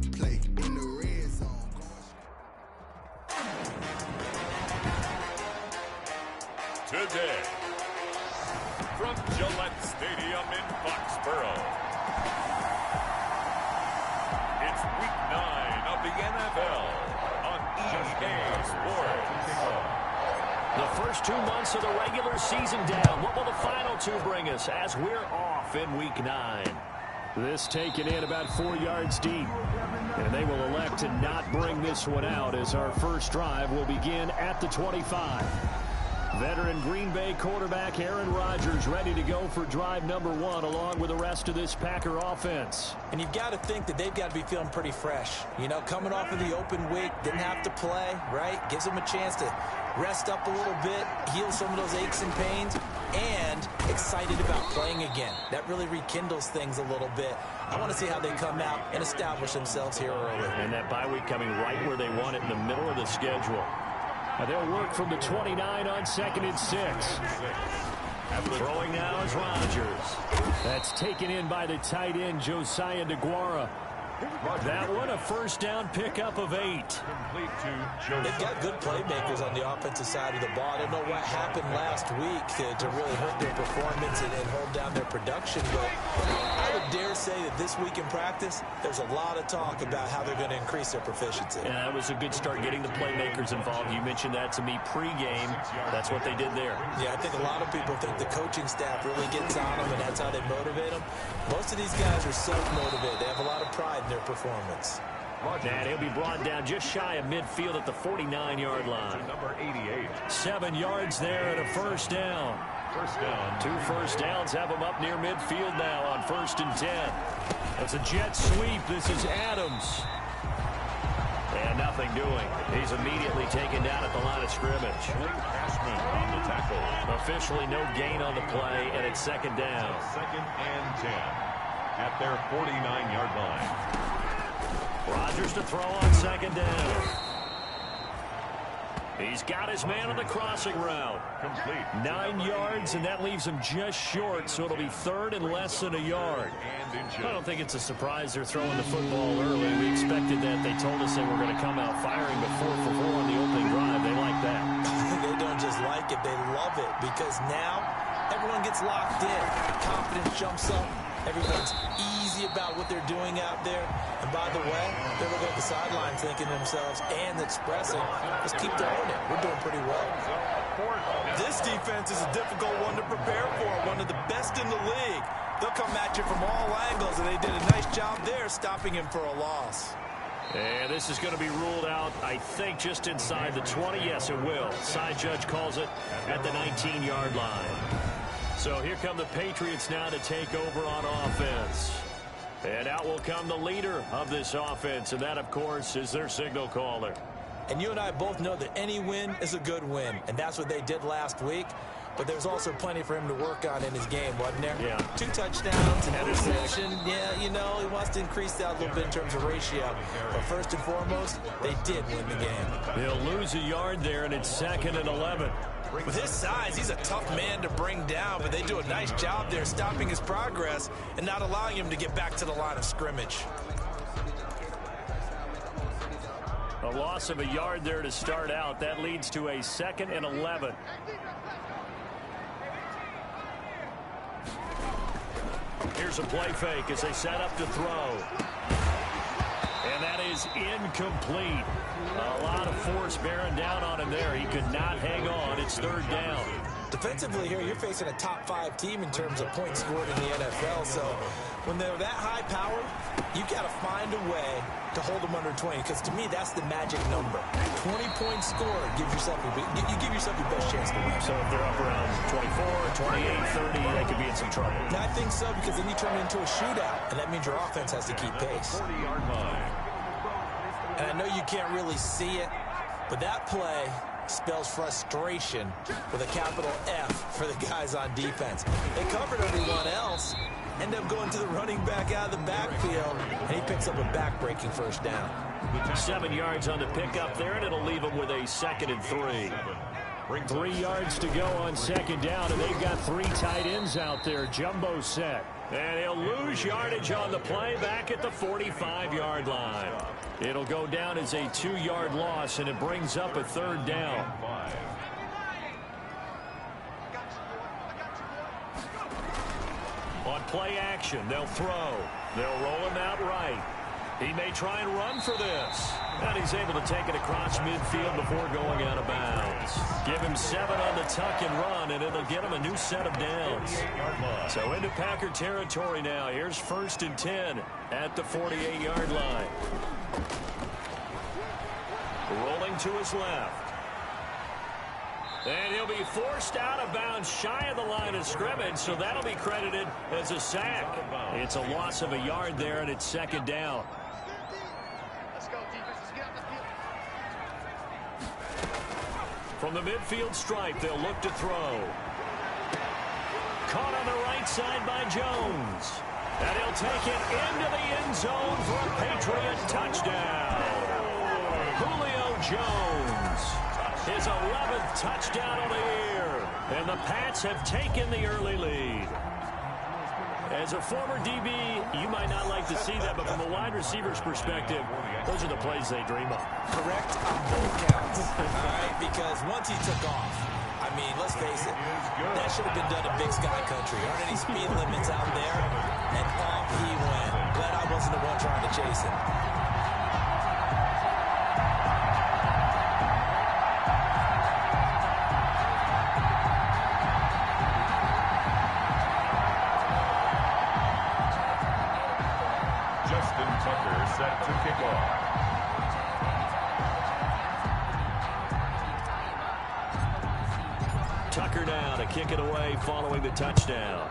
to play in the red zone. Today, from Gillette Stadium in Foxborough, it's Week 9 of the NFL on EA Sports. The first 2 months of the regular season down. What will the final 2 bring us as we're off in Week 9? This taken in about 4 yards deep. And they will elect to not bring this one out as our first drive will begin at the 25. Veteran Green Bay quarterback Aaron Rodgers ready to go for drive number 1 along with the rest of this Packer offense. And you've got to think that they've got to be feeling pretty fresh. You know, coming off of the open week, didn't have to play, right? Gives them a chance to rest up a little bit, heal some of those aches and pains, and excited about playing again. That really rekindles things a little bit. I want to see how they come out and establish themselves here early. And that bye week coming right where they want it in the middle of the schedule. They'll work from the 29 on 2nd and 6. Throwing now is Rodgers. That's taken in by the tight end, Josiah DeGuara. That one, a first down pickup of 8. They've got good playmakers on the offensive side of the ball. I don't know what happened last week to really hurt their performance and hold down their production, but I would dare say that this week in practice, there's a lot of talk about how they're going to increase their proficiency. Yeah, that was a good start getting the playmakers involved. You mentioned that to me pregame. That's what they did there. Yeah, I think a lot of people think the coaching staff really gets on them, and that's how they motivate them. Most of these guys are self-motivated. They have a lot of pride in their performance. And he'll be brought down just shy of midfield at the 49-yard line. Number 88. 7 yards there and a first down. 2 first downs have him up near midfield now on 1st and 10. That's a jet sweep. This is Adams. And nothing doing. He's immediately taken down at the line of scrimmage. On the tackle. Officially no gain on the play, and it's 2nd down. 2nd and 10 at their 49-yard line. Rodgers to throw on 2nd down. He's got his man on the crossing route. Complete. 9 yards, and that leaves him just short, so it'll be 3rd and less than a yard. I don't think it's a surprise they're throwing the football early. We expected that. They told us they were going to come out firing before 4 for 4 on the opening drive. They like that. They don't just like it, they love it, because now everyone gets locked in. Confidence jumps up. Everyone's easy about what they're doing out there. And by the way, they're looking at the sidelines thinking to themselves and expressing, let's keep throwing it. We're doing pretty well. This defense is a difficult one to prepare for, one of the best in the league. They'll come at you from all angles, and they did a nice job there stopping him for a loss. And this is going to be ruled out, I think, just inside the 20. Yes, it will. Side judge calls it at the 19-yard line. So here come the Patriots now to take over on offense. And out will come the leader of this offense, and that, of course, is their signal caller. And you and I both know that any win is a good win, and that's what they did last week. But there's also plenty for him to work on in his game, wasn't there? Yeah. 2 touchdowns, an interception. Yeah, you know, he wants to increase that a little bit in terms of ratio. But first and foremost, they did win the game. He'll lose a yard there, and it's 2nd and 11. With his size, he's a tough man to bring down, but they do a nice job there stopping his progress and not allowing him to get back to the line of scrimmage. A loss of a yard there to start out. That leads to a 2nd and 11. Here's a play fake as they set up to throw. And that is incomplete. A lot of force bearing down on him there. He could not hang on. It's 3rd down. Defensively here, you're facing a top-5 team in terms of points scored in the NFL. So when they're that high-powered, you've got to find a way to hold them under 20. Because to me, that's the magic number. 20 points scored gives yourself you give yourself your best chance to win. So if they're up around 24, 28, 30, they could be in some trouble. And I think so, because then you turn it into a shootout, and that means your offense has to keep pace. 40-yard line. And I know you can't really see it, but that play spells frustration with a capital F for the guys on defense. They covered everyone else, end up going to the running back out of the backfield, and he picks up a back-breaking first down. 7 yards on the pickup there, and it'll leave him with a 2nd and 3. brings 3 yards to go on second down, and they've got 3 tight ends out there. Jumbo set. And he'll lose yardage on the play back at the 45-yard line. It'll go down as a 2-yard loss, and it brings up a 3rd down. On play action, they'll throw. They'll roll him out right. He may try and run for this. And he's able to take it across midfield before going out of bounds. Give him 7 on the tuck and run, and it'll get him a new set of downs. So into Packer territory now. Here's 1st and 10 at the 48-yard line. Rolling to his left. And he'll be forced out of bounds shy of the line of scrimmage, so that'll be credited as a sack. It's a loss of a yard there, and it's 2nd down. From the midfield stripe, they'll look to throw. Caught on the right side by Jones. And he'll take it into the end zone for a Patriot touchdown. Julio Jones, his 11th touchdown of the year. And the Pats have taken the early lead. As a former DB, you might not like to see that, but from a wide receiver's perspective, those are the plays they dream of. Correct on both counts. All right, because once he took off, I mean, let's face it, that should have been done in Big Sky Country. Aren't any speed limits out there? And off he went. Glad I wasn't the one trying to chase him. Set to kick off. Tucker now to kick it away following the touchdown.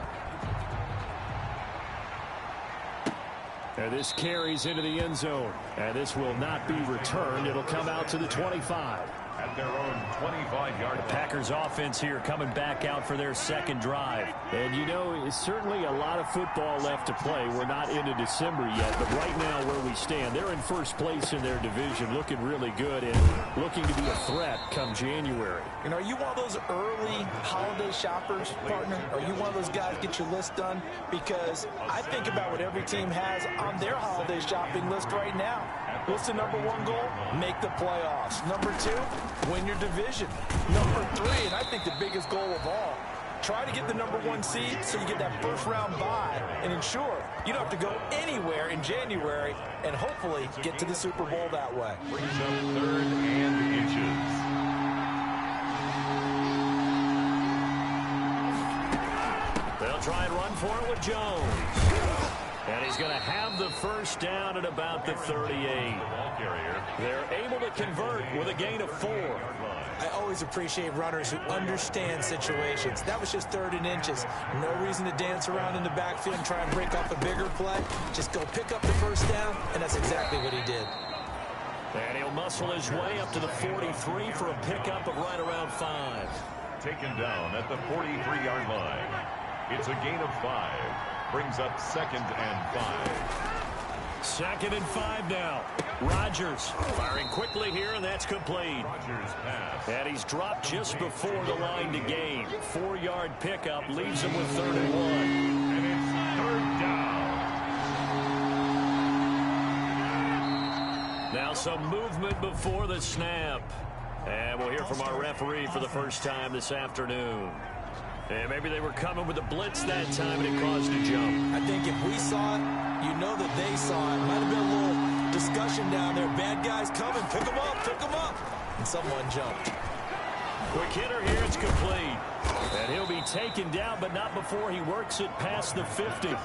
And this carries into the end zone. And this will not be returned. It'll come out to the 25. At their own 25-yard line. Packers offense here coming back out for their 2nd drive. And you know, it's certainly a lot of football left to play. We're not into December yet, but right now where we stand, they're in 1st place in their division, looking really good and looking to be a threat come January. You know, are you one of those early holiday shoppers, partner? Are you one of those guys get your list done? Because I think about what every team has on their holiday shopping list right now. What's the number 1 goal? Make the playoffs. Number 2, win your division. Number 3, and I think the biggest goal of all, try to get the number 1 seed so you get that 1st round bye and ensure you don't have to go anywhere in January and hopefully get to the Super Bowl that way. Brings up 3rd and inches. They'll try and run for it with Jones. And he's going to have the 1st down at about the 38. They're able to convert with a gain of 4. I always appreciate runners who understand situations. That was just 3rd and inches. No reason to dance around in the backfield and try and break off a bigger play. Just go pick up the 1st down, and that's exactly what he did. And he'll muscle his way up to the 43 for a pickup of right around 5. Taken down at the 43-yard line. It's a gain of 5. Brings up 2nd and 5. 2nd and 5 now. Rodgers firing quickly here, and that's complete. Rodgers pass. And he's dropped just before the line to gain. 4-yard pickup leaves him with 3rd and 1. And it's 3rd down. Now some movement before the snap. And we'll hear from our referee for the first time this afternoon. And maybe they were coming with a blitz that time and it caused a jump. I think if we saw it, you know that they saw it. Might have been a little discussion down there. Bad guys coming. Pick them up. Pick them up. And someone jumped. Quick hitter here. It's complete. And he'll be taken down, but not before he works it past the 50.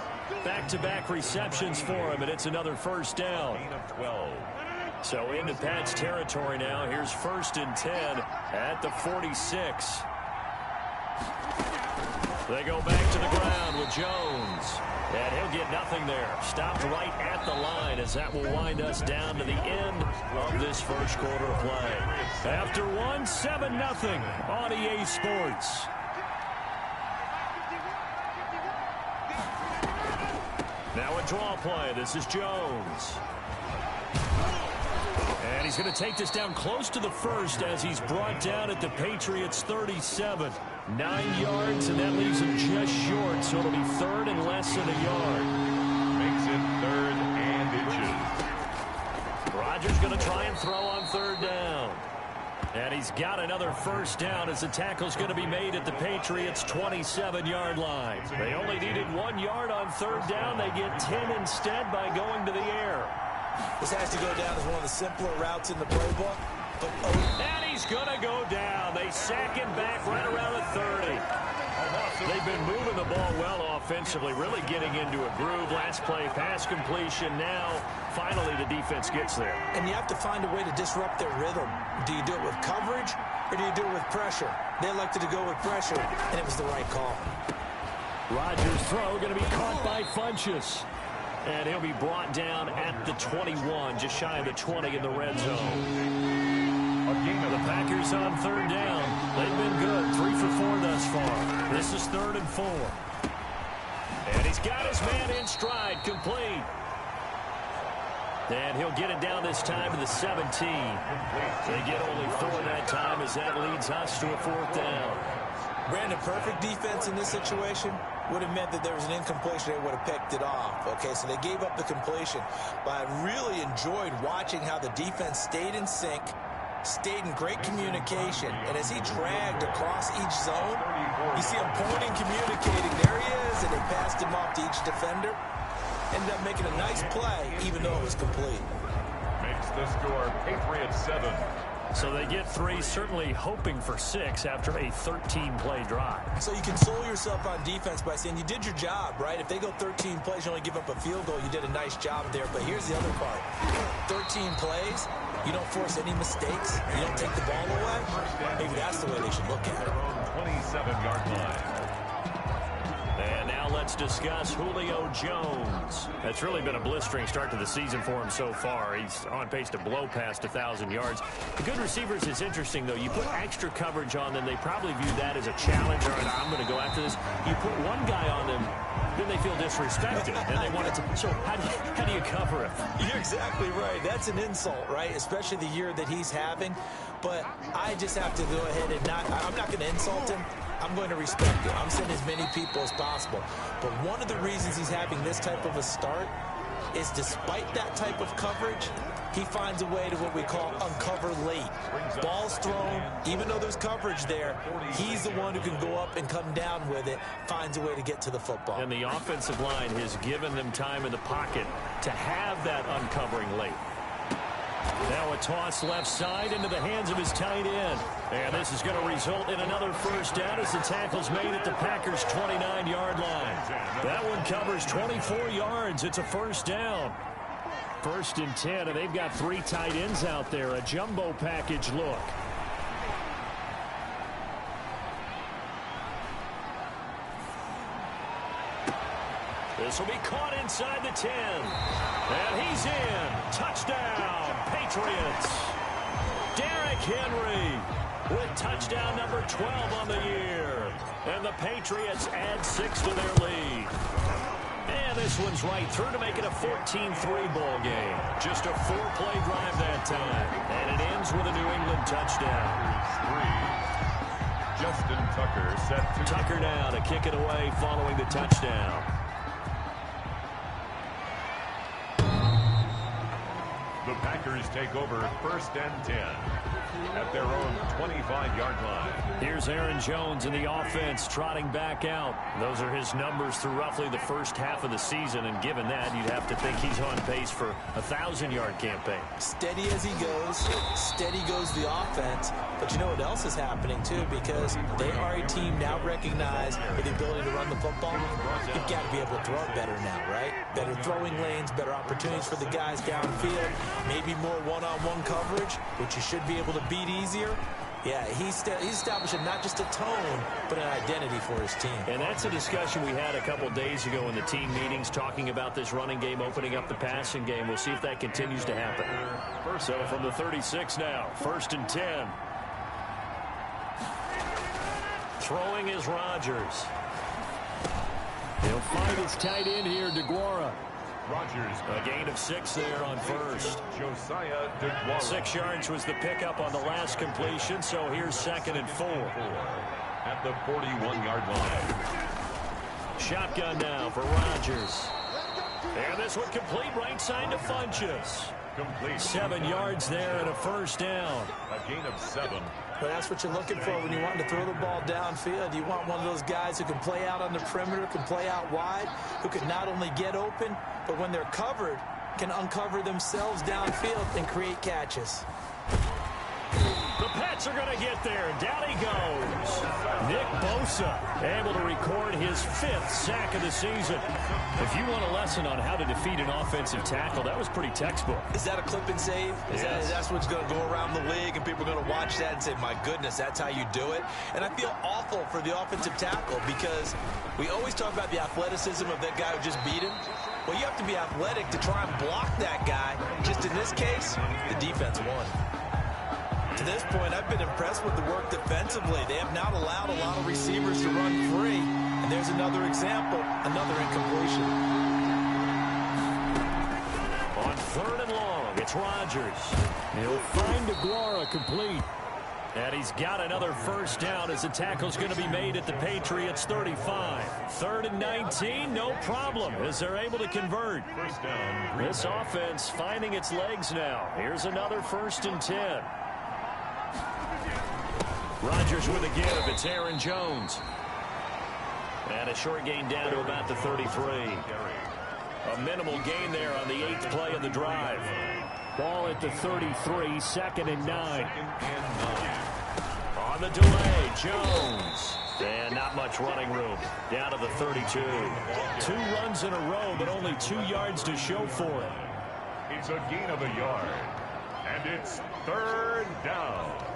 Back-to-back receptions for him, and it's another 1st down. Gain of 12. So into Pat's territory now. Here's 1st and 10 at the 46. They go back to the ground with Jones. And he'll get nothing there. Stopped right at the line as that will wind us down to the end of this 1st quarter of play. After 1, 7-0 on EA Sports. Now a draw play. This is Jones. And he's going to take this down close to the first as he's brought down at the Patriots' 37. 9 yards, and that leaves him just short, so it'll be third and less than a yard. Makes it 3rd and inches. Rodgers going to try and throw on 3rd down. And he's got another first down as the tackle's going to be made at the Patriots' 27-yard line. They only needed 1 yard on 3rd down. They get 10 instead by going to the air. This has to go down as one of the simpler routes in the playbook. And he's going to go down. They sack him back right around the 30. They've been moving the ball well offensively, really getting into a groove. Last play, pass completion. Now, finally, the defense gets there. And you have to find a way to disrupt their rhythm. Do you do it with coverage, or do you do it with pressure? They elected to go with pressure, and it was the right call. Rodgers' throw going to be caught by Funchess. And he'll be brought down at the 21, just shy of the 20 in the red zone. The Packers on 3rd down. They've been good, 3 for 4 thus far. This is 3rd and 4. And he's got his man in stride, complete. And he'll get it down this time to the 17. They get only 4 that time as that leads us to a 4th down. Brandon, perfect defense in this situation would have meant that there was an incompletion. They would have picked it off. Okay, so they gave up the completion. But I really enjoyed watching how the defense stayed in sync, stayed in great communication, and as he dragged across each zone, you see him pointing, communicating. There he is, and they passed him off to each defender. Ended up making a nice play, even though it was complete. Makes the score Patriots 7. So they get 3, certainly hoping for 6 after a 13-play drive. So you console yourself on defense by saying you did your job, right? If they go 13 plays, you only give up a field goal, you did a nice job there. But here's the other part. 13 plays, you don't force any mistakes, you don't take the ball away. Maybe that's the way they should look at it. 27-yard line. And now let's discuss Julio Jones. That's really been a blistering start to the season for him so far. He's on pace to blow past 1,000 yards. The good receivers is interesting, though. You put extra coverage on them, they probably view that as a challenge. All right, I'm going to go after this. You put one guy on them, then they feel disrespected, and they want it to. So how do you cover it? You're exactly right. That's an insult, right? Especially the year that he's having. But I just have to go ahead and I'm not going to insult him. I'm going to respect him. I'm sending as many people as possible. But one of the reasons he's having this type of a start is despite that type of coverage, he finds a way to what we call uncover late. Ball's thrown, even though there's coverage there, he's the one who can go up and come down with it, finds a way to get to the football. And the offensive line has given them time in the pocket to have that uncovering late. Now a toss left side into the hands of his tight end. And this is going to result in another first down as the tackle's made at the Packers' 29-yard line. That one covers 24 yards. It's a first down. 1st and 10, and they've got 3 tight ends out there. A jumbo package look. This will be caught inside the 10. And he's in. Touchdown, Patriots. Derrick Henry with touchdown number 12 on the year. And the Patriots add 6 to their lead. And this one's right through to make it a 14-3 ball game. Just a 4-play drive that time. And it ends with a New England touchdown. 3. Justin Tucker set to Tucker now to kick it away following the touchdown. The Packers take over 1st and 10 at their own 25-yard line. Here's Aaron Jones in the offense trotting back out. Those are his numbers through roughly the first half of the season, and given that, you'd have to think he's on pace for a 1,000-yard campaign. Steady as he goes, steady goes the offense. But you know what else is happening, too, because they are a team now recognized with the ability to run the football. You've got to be able to throw it better now, right? Better throwing lanes, better opportunities for the guys downfield, maybe more one-on-one coverage, which you should be able to beat easier. Yeah, he's establishing not just a tone, but an identity for his team. And that's a discussion we had a couple days ago in the team meetings, talking about this running game, opening up the passing game. We'll see if that continues to happen. So from the 36 now, 1st and 10. Throwing is Rodgers. He'll find his tight end here, DeGuara. Rodgers. A gain of 6 there on first. Josiah DeGuara. 6 yards was the pickup on the last completion, so here's 2nd and 4. At the 41-yard line. Shotgun now for Rodgers. And this one complete right side to Funchess. Complete. 7 yards there and a first down. A gain of 7. But that's what you're looking for when you want to throw the ball downfield. You want one of those guys who can play out on the perimeter, can play out wide, who can not only get open, but when they're covered, can uncover themselves downfield and create catches. The Pats are going to get there. Down he goes. Nick Bosa able to record his 5th sack of the season. If you want a lesson on how to defeat an offensive tackle, that was pretty textbook. Is that a clip and save? That's what's going to go around the league, and people are going to watch that and say, my goodness, that's how you do it? And I feel awful for the offensive tackle because we always talk about the athleticism of that guy who just beat him. Well, you have to be athletic to try and block that guy. Just in this case, the defense won. To this point, I've been impressed with the work defensively. They have not allowed a lot of receivers to run free. And there's another example, another incompletion. On 3rd and long, it's Rodgers. He'll find DeGuara complete. And he's got another first down as the tackle's going to be made at the Patriots' 35. 3rd and 19, no problem, as they're able to convert. First down. This offense finding its legs now. Here's another 1st and 10. Rodgers with a give. It's Aaron Jones. And a short gain down to about the 33. A minimal gain there on the 8th play of the drive. Ball at the 33, 2nd and 9. On the delay, Jones. And not much running room. Down to the 32. 2 runs in a row, but only 2 yards to show for it. It's a gain of a yard. And it's 3rd down.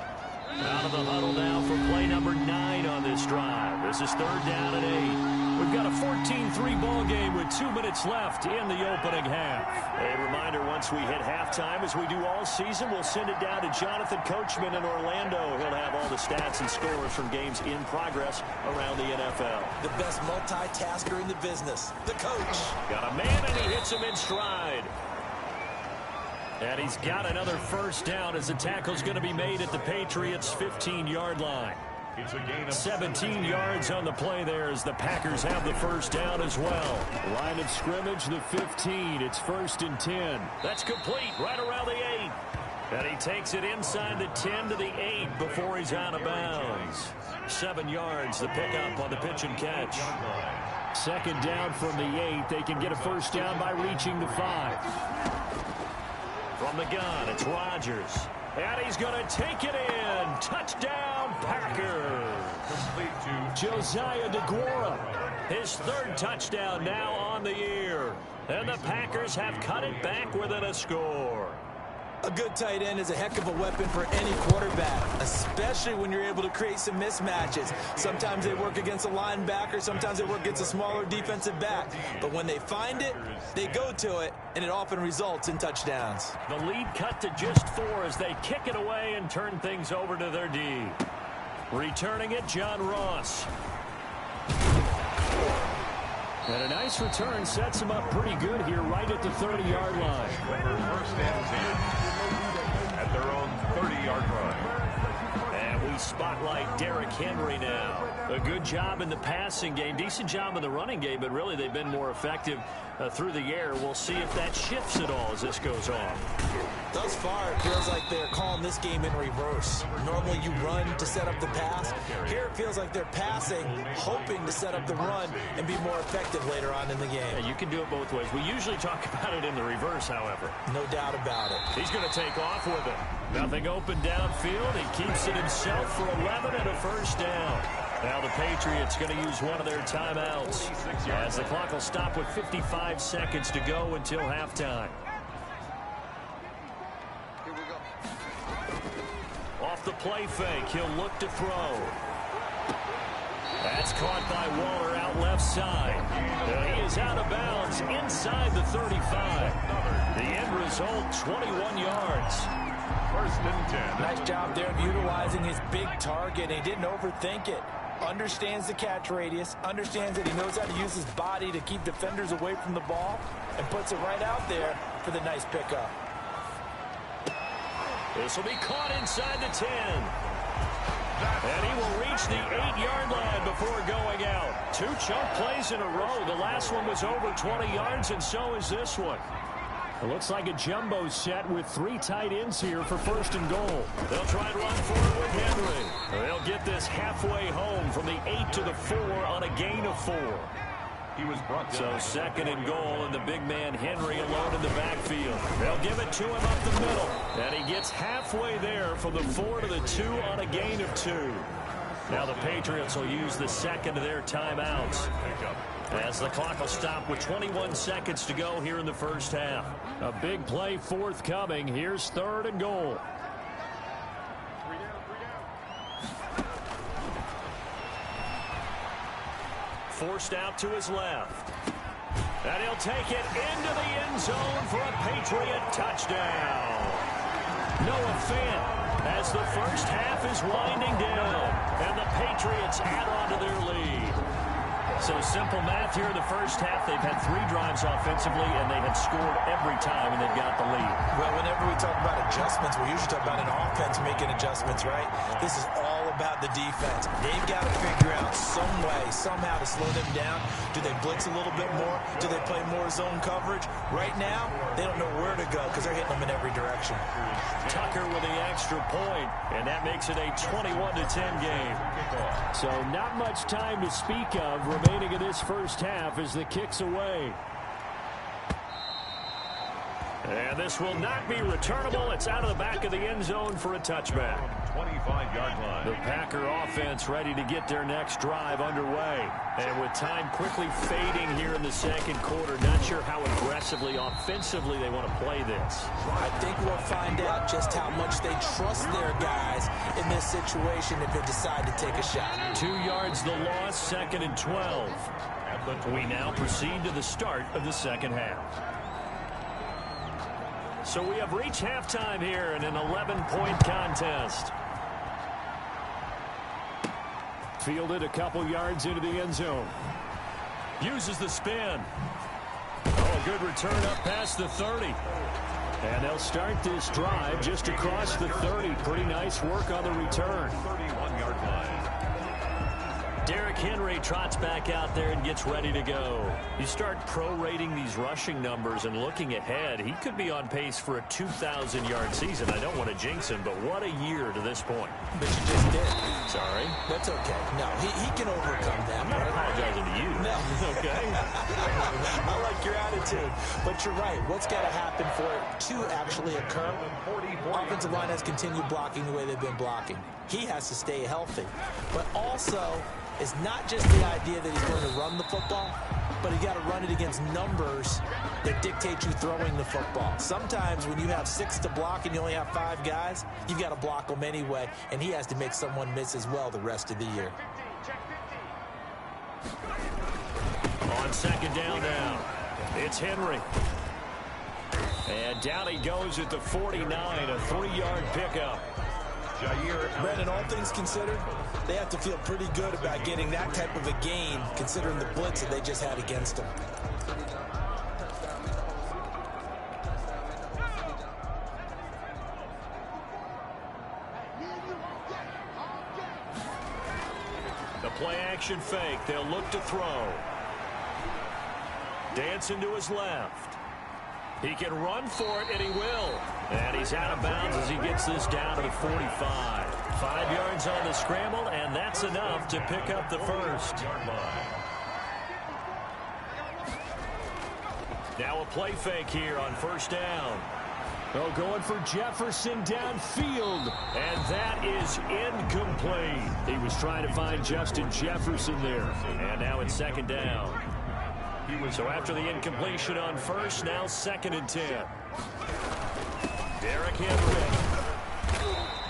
Out of the huddle now for play number 9 on this drive. This is 3rd down and 8. We've got a 14-3 ball game with 2 minutes left in the opening half. A reminder, once we hit halftime, as we do all season, we'll send it down to Jonathan Coachman in Orlando. He'll have all the stats and scores from games in progress around the NFL. The best multitasker in the business, the coach. Got a man, and he hits him in stride. And he's got another first down as the tackle's going to be made at the Patriots' 15-yard line. It's a gain of 17 yards on the play there as the Packers have the first down as well. Line of scrimmage, the 15. It's 1st and 10. That's complete right around the 8. And he takes it inside the 10 to the 8 before he's out of bounds. 7 yards, the pickup on the pitch and catch. 2nd down from the 8. They can get a first down by reaching the 5. From the gun, it's Rodgers. And he's going to take it in. Touchdown, Packers. complete to Josiah DeGuara. His 3rd touchdown now on the year. And the Packers have cut it back within a score. A good tight end is a heck of a weapon for any quarterback, especially when you're able to create some mismatches. Sometimes they work against a linebacker, sometimes they work against a smaller defensive back. But when they find it, they go to it, and it often results in touchdowns. The lead cut to just 4 as they kick it away and turn things over to their D. Returning it, John Ross. And a nice return sets him up pretty good here right at the 30-yard line. first and 10 at their own 30-yard line. And we spotlight Derrick Henry now. A good job in the passing game, decent job in the running game, but really they've been more effective through the air. We'll see if that shifts at all as this goes on. Thus far, it feels like they're calling this game in reverse. Normally you run to set up the pass. Here it feels like they're passing, hoping to set up the run and be more effective later on in the game. Yeah, you can do it both ways. We usually talk about it in the reverse, however. No doubt about it. He's going to take off with it. Nothing open downfield. He keeps it himself for 11 and a first down. Now the Patriots going to use one of their timeouts as the clock will stop with 55 seconds to go until halftime. Off the play fake, he'll look to throw. That's caught by Waller out left side. He is out of bounds inside the 35. The end result, 21 yards. First and 10. Nice job there of utilizing his big target. He didn't overthink it. understands the catch radius, understands that he knows how to use his body to keep defenders away from the ball, and puts it right out there for the nice pickup. This will be caught inside the 10. And he will reach the 8-yard line before going out. 2 chunk plays in a row. The last one was over 20 yards, and so is this one. It looks like a jumbo set with 3 tight ends here for 1st and goal. They'll try and run forward with Henry. They'll get this halfway home from the 8 to the 4 on a gain of 4. He was brought So down. 2nd and goal, and the big man Henry alone in the backfield. They'll give it to him up the middle. And he gets halfway there from the 4 to the 2 on a gain of 2. Now the Patriots will use the 2nd of their timeouts, as the clock will stop with 21 seconds to go here in the first half. A big play forthcoming. Here's 3rd and goal. Forced out to his left. And he'll take it into the end zone for a Patriot touchdown. Noah Fant, as the first half is winding down, and the Patriots add on to their lead. So simple math here in the first half. They've had 3 drives offensively, and they have scored every time, and they've got the lead. Well, whenever we talk about adjustments, we usually talk about an offense making adjustments, right? This is all about the defense. They've got to figure out some way, somehow to slow them down. Do they blitz a little bit more? Do they play more zone coverage? Right now, they don't know where to go because they're hitting them in every direction. Tucker with the extra point, and that makes it a 21-10 game. So not much time to speak of remaining in this first half as the kick's away. And this will not be returnable. It's out of the back of the end zone for a touchback. 25-yard line. The Packer offense ready to get their next drive underway. And with time quickly fading here in the 2nd quarter, not sure how aggressively, offensively they want to play this. I think we'll find out just how much they trust their guys in this situation if they decide to take a shot. 2 yards the loss, 2nd and 12. We now proceed to the start of the 2nd half. So we have reached halftime here in an 11-point contest. Fielded a couple yards into the end zone. Uses the spin. Oh, a good return up past the 30. And they'll start this drive just across the 30. Pretty nice work on the return. 31-yard line. Derrick Henry trots back out there and gets ready to go. You start prorating these rushing numbers and looking ahead, he could be on pace for a 2,000-yard season. I don't want to jinx him, but what a year to this point. But you just did. Sorry? That's okay. No, he can overcome that. I'm not apologizing to you. No. Okay? I like your attitude. But you're right. What's got to happen for it to actually occur? Offensive line has continued blocking the way they've been blocking. He has to stay healthy. But also, it's not just the idea that he's going to run the football, but he's got to run it against numbers that dictate you throwing the football. Sometimes when you have 6 to block and you only have 5 guys, you've got to block them anyway, and he has to make someone miss as well the rest of the year. On 2nd down now, it's Henry. And down he goes at the 49, a 3-yard pickup. Brandon, all things considered, they have to feel pretty good about getting that type of a gain, considering the blitz that they just had against them. The play-action fake. They'll look to throw. Dancing to his left. He can run for it, and he will. And he's out of bounds as he gets this down to the 45. 5 yards on the scramble, and that's enough to pick up the first. Now a play fake here on 1st down. Oh, going for Jefferson downfield. And that is incomplete. He was trying to find Justin Jefferson there. And now it's 2nd down. So after the incompletion on 1st, now 2nd and 10. Derrick Henry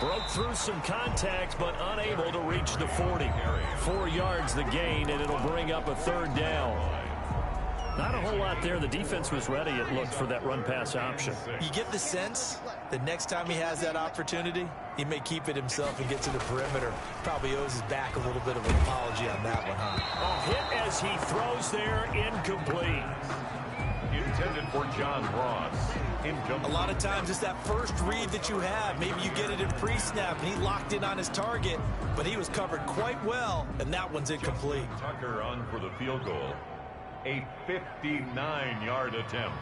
broke through some contact, but unable to reach the 40. 4 yards the gain, and it'll bring up a 3rd down. Not a whole lot there. The defense was ready, it looked, for that run-pass option. You get the sense that next time he has that opportunity, he may keep it himself and get to the perimeter. Probably owes his back a little bit of an apology on that one, huh? A hit as he throws there, incomplete. Intended for John Ross. A lot of times it's that first read that you have. Maybe you get it in pre-snap, and he locked in on his target, but he was covered quite well, and that one's incomplete. Tucker on for the field goal. A 59-yard attempt.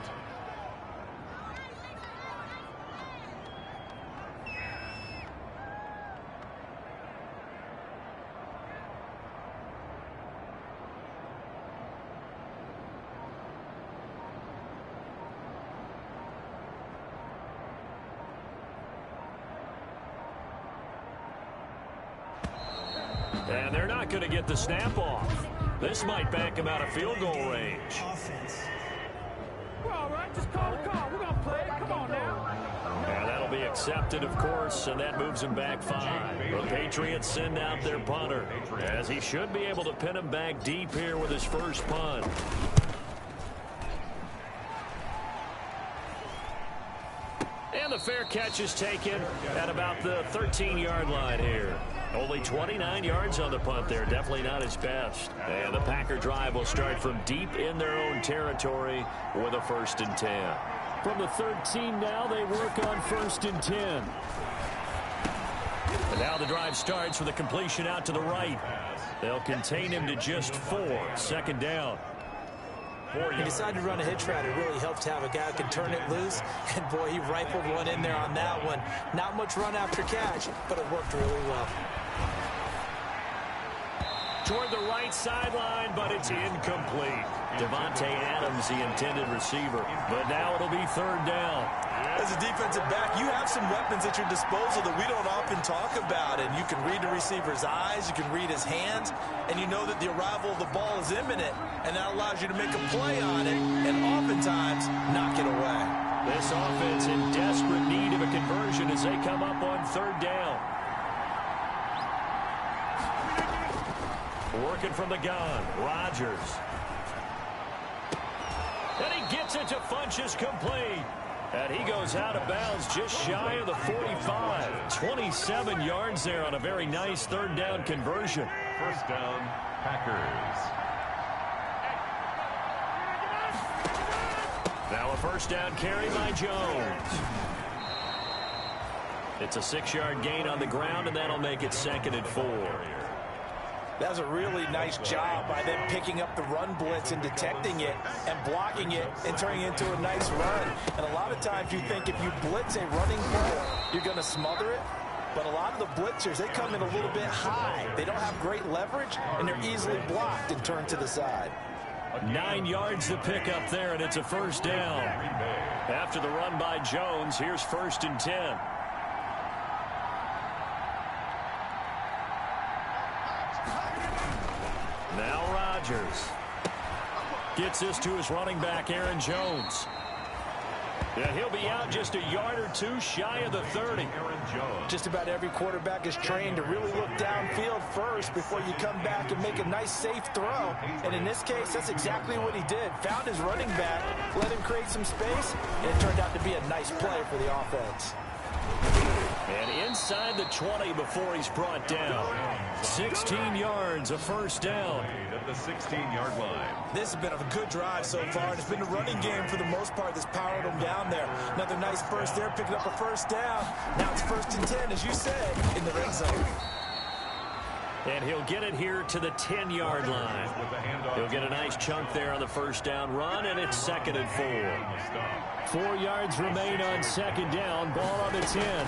And they're not going to get the snap off. This might back him out of field goal range. We're all right. Just call the call. We're going to play it. Come on now. And that'll be accepted, of course, and that moves him back 5. The Patriots send out their punter, as he should be able to pin him back deep here with his first punt. And the fair catch is taken at about the 13-yard line here. Only 29 yards on the punt there. Definitely not his best. And the Packer drive will start from deep in their own territory with a 1st and 10. From the 13 now, they work on 1st and 10. And now the drive starts with a completion out to the right. They'll contain him to just 4. 2nd down. He decided to run a hitch route. It really helped to have a guy who can turn it loose. And, boy, he rifled one in there on that one. Not much run after catch, but it worked really well. Toward the right sideline, but it's incomplete. Devontae Adams, the intended receiver. But now it'll be 3rd down. As a defensive back, you have some weapons at your disposal that we don't often talk about. And you can read the receiver's eyes, you can read his hands, and you know that the arrival of the ball is imminent. And that allows you to make a play on it and oftentimes knock it away. This offense in desperate need of a conversion as they come up on 3rd down. Working from the gun, Rodgers. And he gets it to Funchess complete. And he goes out of bounds just shy of the 45. 27 yards there on a very nice 3rd down conversion. 1st down, Packers. Now a 1st down carry by Jones. It's a 6-yard gain on the ground, and that'll make it 2nd and 4. That was a really nice job by them picking up the run blitz and detecting it and blocking it and turning it into a nice run. And a lot of times you think if you blitz a running play, you're going to smother it. But a lot of the blitzers, they come in a little bit high. They don't have great leverage, and they're easily blocked and turned to the side. 9 yards to pick up there, and it's a 1st down. After the run by Jones, here's 1st and 10. Now Rodgers gets this to his running back, Aaron Jones. And he'll be out just a yard or 2 shy of the 30. Just about every quarterback is trained to really look downfield first before you come back and make a nice, safe throw. And in this case, that's exactly what he did. Found his running back, let him create some space, and it turned out to be a nice play for the offense. And inside the 20 before he's brought down. 16 yards, a 1st down. At the 16-yard line. This has been a good drive so far, and it's been a running game for the most part that's powered them down there. Another nice burst there, picking up a 1st down. Now it's 1st and 10, as you said, in the red zone. And he'll get it here to the 10-yard line. He'll get a nice chunk there on the 1st down run, and it's 2nd and 4. 4 yards remain on 2nd down. Ball on the 10.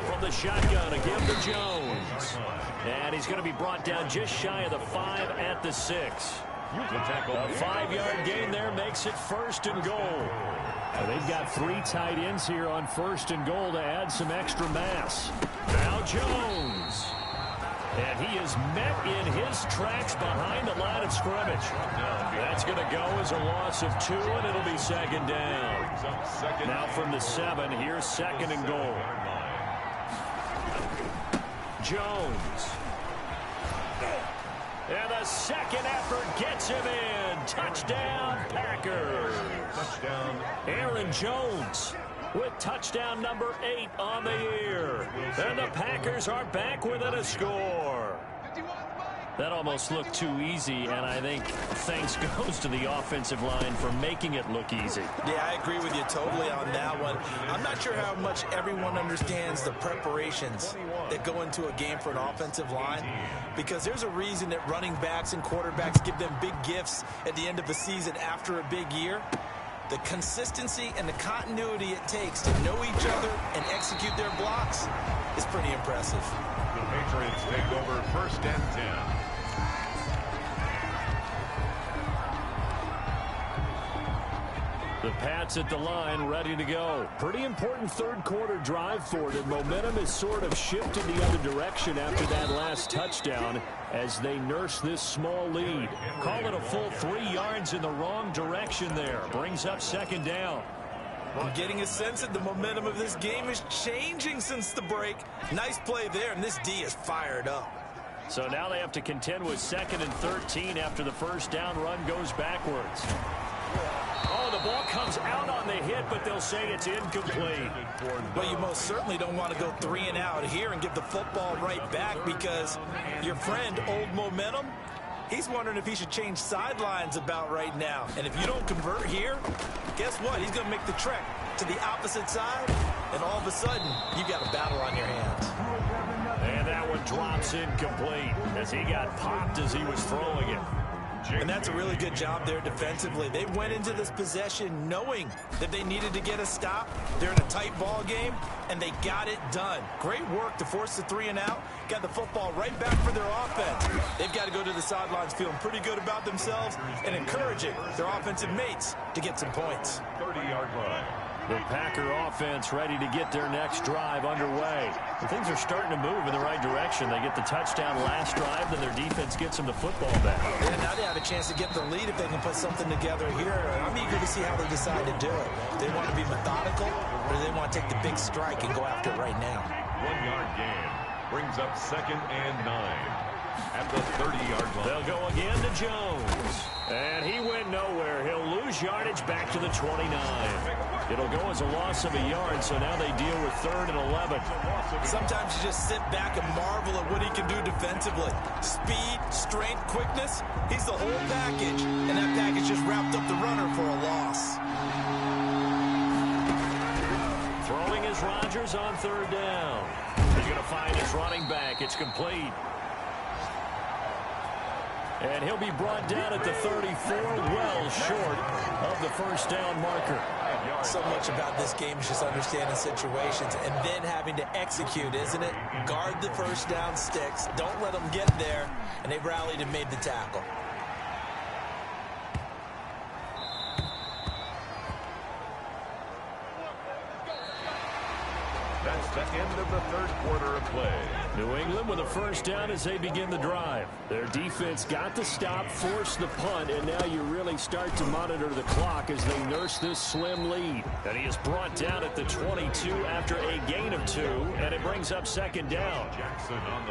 From the shotgun, a give to Jones. And he's going to be brought down just shy of the 5 at the 6. A 5-yard gain there makes it 1st and goal. They've got 3 tight ends here on 1st and goal to add some extra mass. Now Jones. And he is met in his tracks behind the line of scrimmage. That's going to go as a loss of 2, and it'll be 2nd down. Now from the 7, here's 2nd and goal. Jones. And the second effort gets him in. Touchdown, Packers. Touchdown. Aaron Jones with touchdown number 8 on the year. And the Packers are back within a score. That almost looked too easy, and I think thanks goes to the offensive line for making it look easy. Yeah, I agree with you totally on that one. I'm not sure how much everyone understands the preparations that go into a game for an offensive line, because there's a reason that running backs and quarterbacks give them big gifts at the end of the season after a big year. The consistency and the continuity it takes to know each other and execute their blocks is pretty impressive. The Patriots take over 1st and 10. The Pats at the line, ready to go. Pretty important third-quarter drive for them. Momentum has sort of shifted the other direction after that last touchdown as they nurse this small lead. Call it a full 3 yards in the wrong direction there. Brings up 2nd down. I'm getting a sense that the momentum of this game is changing since the break. Nice play there, and this D is fired up. So now they have to contend with 2nd and 13 after the first down run goes backwards. Oh, the ball comes out on the hit, but they'll say it's incomplete. Well, you most certainly don't want to go 3 and out here and give the football right back, because your friend, Old Momentum, he's wondering if he should change sidelines about right now. And if you don't convert here, guess what? He's going to make the trek to the opposite side, and all of a sudden, you got a battle on your hands. And that one drops incomplete as he got popped as he was throwing it. And that's a really good job there defensively. They went into this possession knowing that they needed to get a stop. They're in a tight ball game, and they got it done. Great work to force the 3 and out. Got the football right back for their offense. They've got to go to the sidelines feeling pretty good about themselves and encouraging their offensive mates to get some points. 30-yard line. The Packer offense ready to get their next drive underway. And things are starting to move in the right direction. They get the touchdown last drive, then their defense gets them the football back. And now they have a chance to get the lead if they can put something together here. I'm eager to see how they decide to do it. They want to be methodical, or do they want to take the big strike and go after it right now? 1-yard gain brings up 2nd and 9 at the 30-yard line. They'll go again to Jones. And he went nowhere. He'll lose yardage back to the 29. It'll go as a loss of a yard, so now they deal with 3rd and 11. Sometimes you just sit back and marvel at what he can do defensively. Speed, strength, quickness, he's the whole package. And that package just wrapped up the runner for a loss. Throwing is Rodgers on 3rd down. He's going to find his running back. It's complete. And he'll be brought down at the 34, well short of the first down marker. So much about this game is just understanding situations and then having to execute, isn't it? Guard the first down sticks. Don't let them get there. And they rallied and made the tackle. That's the end of the 3rd quarter of play. New England with a first down as they begin the drive. Their defense got the stop, forced the punt, and now you really start to monitor the clock as they nurse this slim lead. And he is brought down at the 22 after a gain of 2, and it brings up 2nd down.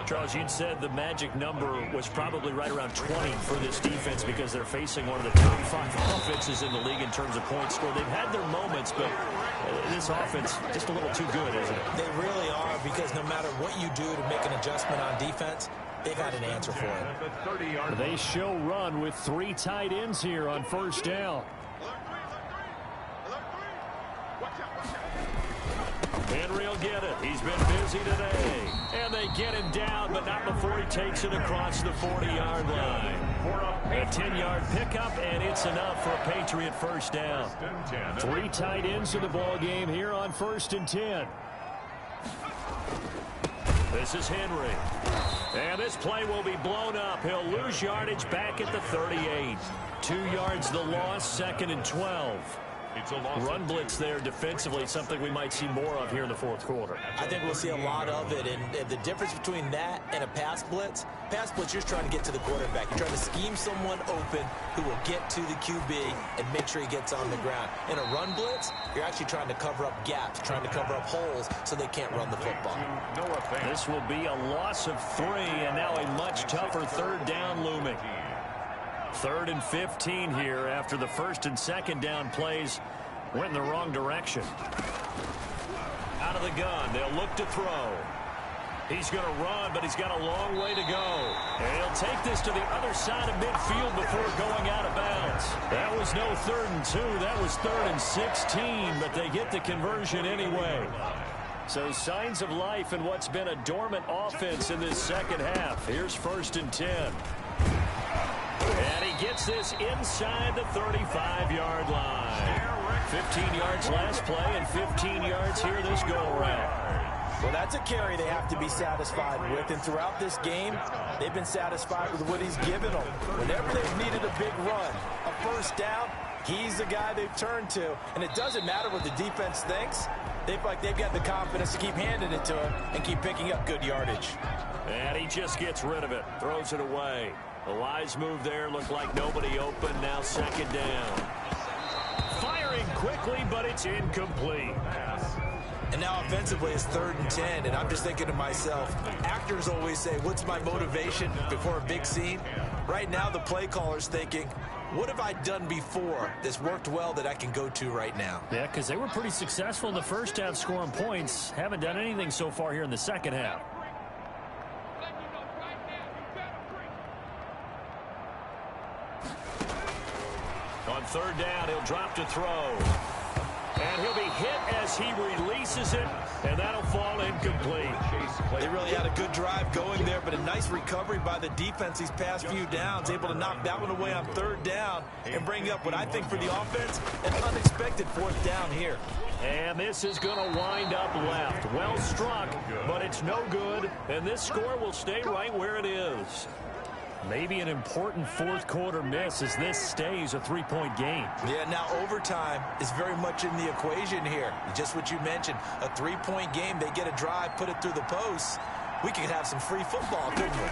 Charles, you'd said the magic number was probably right around 20 for this defense because they're facing one of the top 5 offenses in the league in terms of points scored. They've had their moments, but this offense just a little too good, isn't it? They really are, because no matter what you do to make an adjustment on defense, they've got an answer for it. They show run with 3 tight ends here on first down. Henry will get it. He's been busy today. And they get him down, but not before he takes it across the 40-yard line. A 10-yard pickup, and it's enough for a Patriot first down. 3 tight ends in the ball game here on 1st and 10. This is Henry. And this play will be blown up. He'll lose yardage back at the 38. 2 yards the loss, 2nd and 12. It's a loss. Run blitz there defensively, something we might see more of here in the 4th quarter. I think we'll see a lot of it, and the difference between that and a pass blitz, you're just trying to get to the quarterback. You're trying to scheme someone open who will get to the QB and make sure he gets on the ground. In a run blitz, you're actually trying to cover up gaps, trying to cover up holes so they can't run the football. This will be a loss of 3, and now a much tougher 3rd down looming. 3rd and 15 here after the 1st and 2nd down plays went in the wrong direction. Out of the gun, they'll look to throw. He's going to run, but he's got a long way to go. And he'll take this to the other side of midfield before going out of bounds. That was no 3rd and 2. That was 3rd and 16, but they get the conversion anyway. So signs of life in what's been a dormant offense in this second half. Here's 1st and 10. And he gets this inside the 35-yard line. 15 yards last play and 15 yards here this go-around. Well, that's a carry they have to be satisfied with, and throughout this game, they've been satisfied with what he's given them. Whenever they've needed a big run, a 1st down, he's the guy they've turned to. And it doesn't matter what the defense thinks. They feel like they've got the confidence to keep handing it to him and keep picking up good yardage. And he just gets rid of it, throws it away. A wise move there, looked like nobody open, now 2nd down. Firing quickly, but it's incomplete. And now offensively it's 3rd and 10, and I'm just thinking to myself, actors always say, what's my motivation before a big scene? Right now the play caller's thinking, what have I done before that's worked well that I can go to right now? Yeah, because they were pretty successful in the 1st half scoring points. Haven't done anything so far here in the 2nd half. On 3rd down, he'll drop to throw. And he'll be hit as he releases it, and that'll fall incomplete. They really had a good drive going there, but a nice recovery by the defense these past few downs, able to knock that one away on 3rd down and bring up what I think for the offense, an unexpected 4th down here. And this is going to wind up left. Well struck, but it's no good, and this score will stay right where it is. Maybe an important 4th quarter miss as this stays a 3-point game. Yeah, now overtime is very much in the equation here. Just what you mentioned, a 3-point game. They get a drive, put it through the posts. We could have some free football, couldn't we?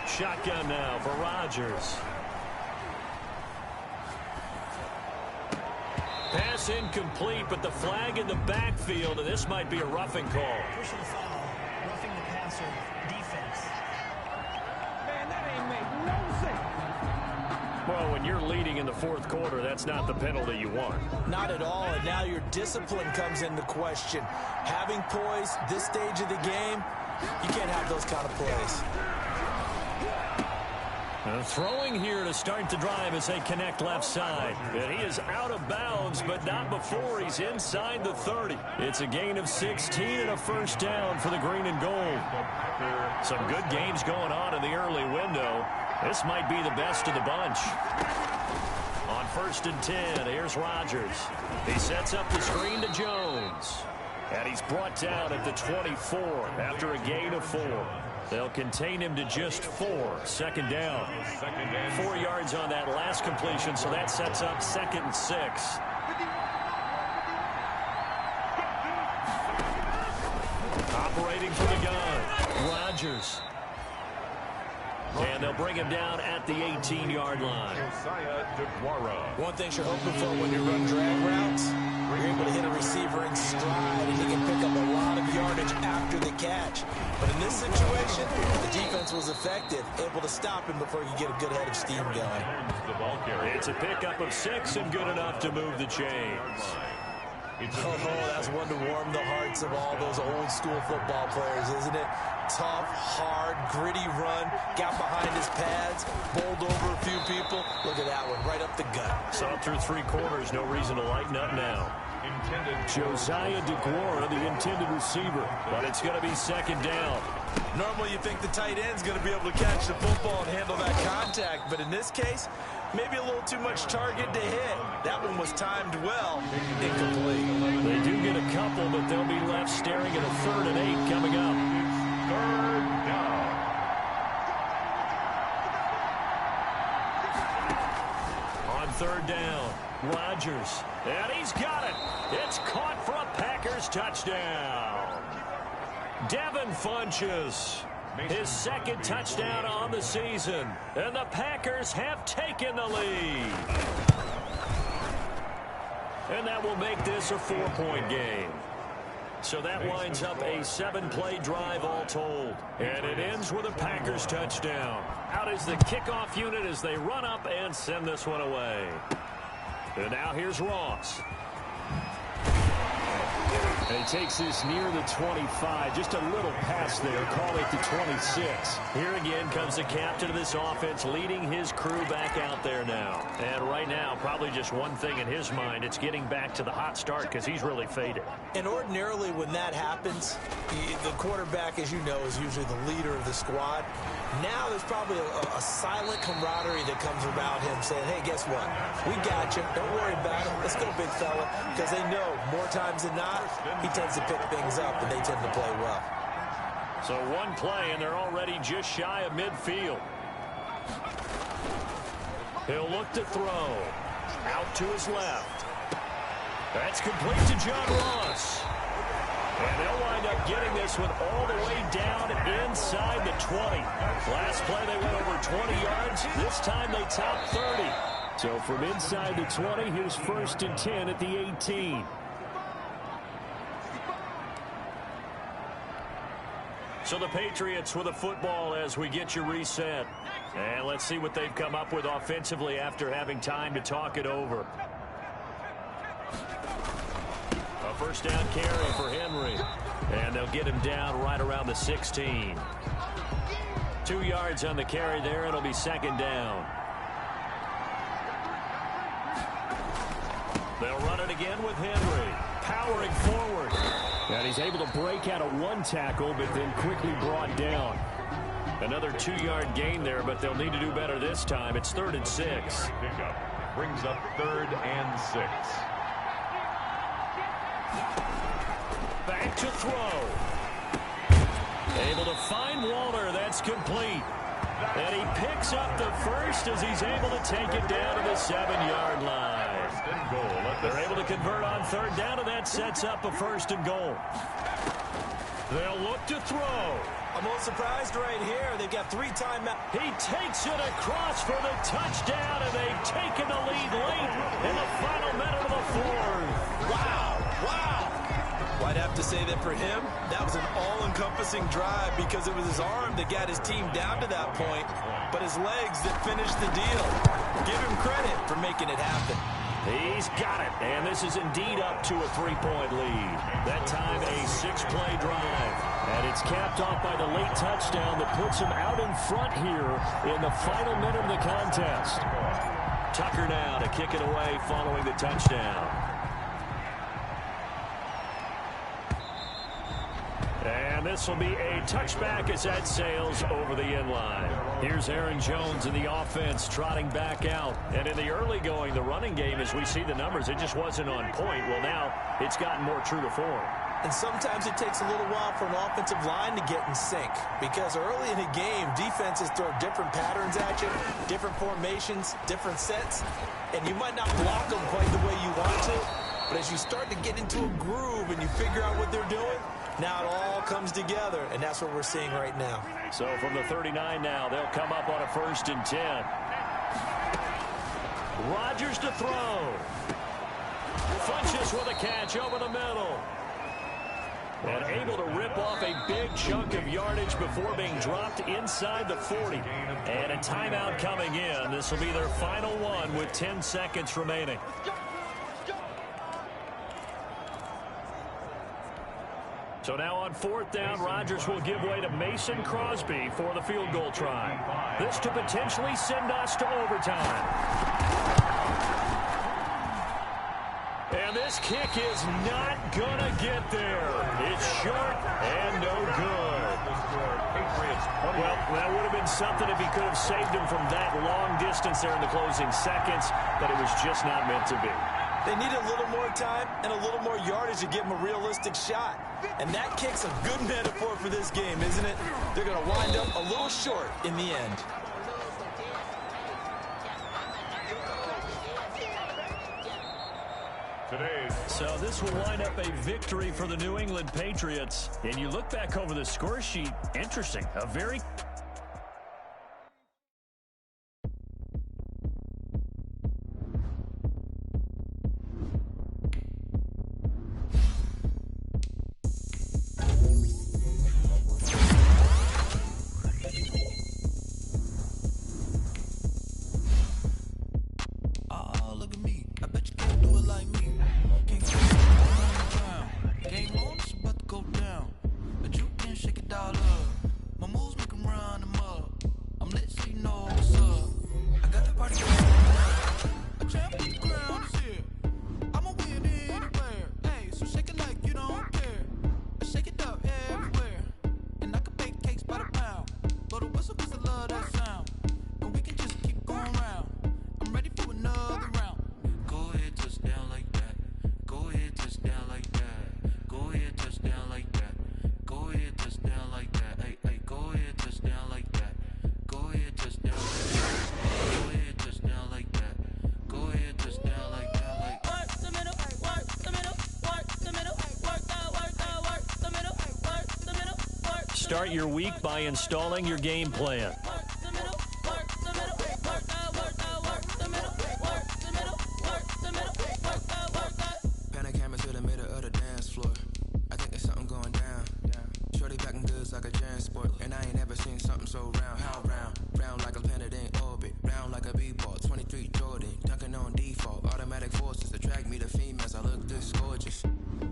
Shotgun now for Rodgers. Pass incomplete, but the flag in the backfield, and this might be a roughing call. Personal foul, roughing the passer, defense. Man, that ain't make no sense. Well, when you're leading in the 4th quarter, that's not the penalty you want. Not at all, and now your discipline comes into question. Having poise this stage of the game, you can't have those kind of plays. Throwing here to start the drive as they connect left side. And he is out of bounds, but not before he's inside the 30. It's a gain of 16 and a 1st down for the green and gold. Some good games going on in the early window. This might be the best of the bunch. On 1st and 10, here's Rodgers. He sets up the screen to Jones. And he's brought down at the 24 after a gain of 4. They'll contain him to just 4. 2nd down. 4 yards on that last completion, so that sets up 2nd and 6. Operating from the gun, Rodgers. And they'll bring him down at the 18-yard line. One thing you're hoping for when you run drag routes, you're able to hit a receiver in stride, and he can pick up a lot of yardage after the catch. But in this situation, the defense was effective, able to stop him before he could get a good head of steam going. It's a pickup of 6 and good enough to move the chains. Oh, that's one to warm the hearts of all those old school football players, isn't it? Tough, hard, gritty run, got behind his pads, bowled over a few people. Look at that one, right up the gut. Saw through 3 quarters, no reason to lighten up now. Josiah DeGuara, the intended receiver, but it's going to be 2nd down. Normally you think the tight end's going to be able to catch the football and handle that contact, but in this case, maybe a little too much target to hit. That one was timed well, incomplete. They do get a couple, but they'll be left staring at a 3rd and 8 coming up. 3rd down. On 3rd down, Rodgers. And he's got it. It's caught for a Packers touchdown. Devin Funchess, his 2nd touchdown on the season. And the Packers have taken the lead. And that will make this a 4-point game. So that winds up a 7-play drive all told. And it ends with a Packers touchdown. Out is the kickoff unit as they run up and send this one away. And now here's Ross. And he takes this near the 25. Just a little pass there. Call it the 26. Here again comes the captain of this offense leading his crew back out there now. And right now, probably just one thing in his mind. It's getting back to the hot start because he's really faded. And ordinarily when that happens, the quarterback, as you know, is usually the leader of the squad. Now there's probably a silent camaraderie that comes around him saying, hey, guess what? We got you. Don't worry about it. Let's go, big fella. Because they know more times than not, he tends to pick things up, and they tend to play well. So one play, and they're already just shy of midfield. He'll look to throw. Out to his left. That's complete to John Ross. And they'll wind up getting this one all the way down inside the 20. Last play, they went over 20 yards. This time, they topped 30. So from inside the 20, here's 1st and 10 at the 18. So the Patriots with a football as we get you reset. And let's see what they've come up with offensively after having time to talk it over. A first down carry for Henry. And they'll get him down right around the 16. 2 yards on the carry there. It'll be 2nd down. They'll run it again with Henry. Powering forward. And he's able to break out of one tackle, but then quickly brought down. Another 2-yard gain there, but they'll need to do better this time. It's 3rd and 6. Pickup brings up 3rd and 6. Back to throw. Able to find Waller. That's complete. And he picks up the first as he's able to take it down to the 7-yard line. They're able to convert on 3rd down, and that sets up a 1st and goal. They'll look to throw. I'm a little surprised right here. They've got 3 timeouts. He takes it across for the touchdown, and they've taken the lead late in the final minute of the 4th. Wow. Wow. Well, I'd have to say that for him, that was an all-encompassing drive because it was his arm that got his team down to that point, but his legs that finished the deal. Give him credit for making it happen. He's got it, and this is indeed up to a 3-point lead. That time, a 6-play drive. And it's capped off by the late touchdown that puts him out in front here in the final minute of the contest. Tucker now to kick it away following the touchdown. And this will be a touchback as that sails over the end line. Here's Aaron Jones in the offense trotting back out. And in the early going, the running game, as we see the numbers, it just wasn't on point. Well, now it's gotten more true to form. And sometimes it takes a little while for an offensive line to get in sync. Because early in a game, defenses throw different patterns at you, different formations, different sets. And you might not block them quite the way you want to. But as you start to get into a groove and you figure out what they're doing, now it all comes together, and that's what we're seeing right now. So from the 39 now, they'll come up on a 1st and 10. Rodgers to throw. Funches with a catch over the middle. And able to rip off a big chunk of yardage before being dropped inside the 40. And a timeout coming in. This will be their final one with 10 seconds remaining. So now on 4th down, Rodgers will give way to Mason Crosby for the field goal try. This to potentially send us to overtime. And this kick is not going to get there. It's short and no good. Well, that would have been something if he could have saved him from that long distance there in the closing seconds, but it was just not meant to be. They need a little more time and a little more yardage to give them a realistic shot. And that kick's a good metaphor for this game, isn't it? They're going to wind up a little short in the end. So this will wind up a victory for the New England Patriots. And you look back over the score sheet, interesting. A very... now look at me. I bet you can't do it like me. Can't get it around. Game on, it's about to go down. But you can shake it all up. My moves make them run them up. I'm lit so you know what's up. I got the party going on. A champion crown is here. I'ma win anywhere. Hey, so shake it like you don't care. I shake it up everywhere. And I can bake cakes by the pound. Blow the whistle 'cause I love that sound. And we can just keep going round. I'm ready for another round. Go ahead, touch down like that. Go ahead, touch down like that. Go ahead, touch down like that. Go ahead, touch down like that. Hey, hey, go ahead, touch down like that. Go ahead, touch down like that. Go ahead, touch down like that. Go ahead, touch down like that. Like work the middle, work the middle, work the middle, work the middle, work the middle. Start your week by installing your game plan. Pan a camera to the middle of the dance floor. I think there's something going down. Shorty packing goods like a transport, and I ain't never seen something so round. How round? Round like a planet in orbit. Round like a b-ball. 23 Jordan, dunking on default. Automatic forces attract me to females. I look this gorgeous.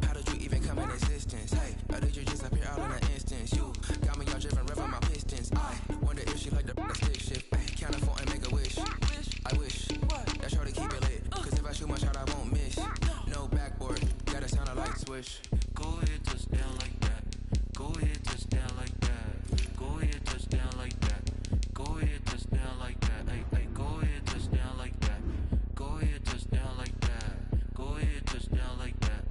How did you even come in existence? Hey, or did you just appear out in an instance? You got me all driven, revving my pistons. I wonder if she like the stick shift. Hey, count it for and make a wish. I wish that shorty keep it lit. 'Cause if I shoot my shot, I won't miss. No backboard, gotta sound a light switch. Go ahead, touch down like that. Go ahead, touch down like that. Go ahead, touch down like that. Go ahead, touch down like that. Hey, hey, go ahead, touch down like that. Go ahead, touch down like that. Go ahead, touch down like that.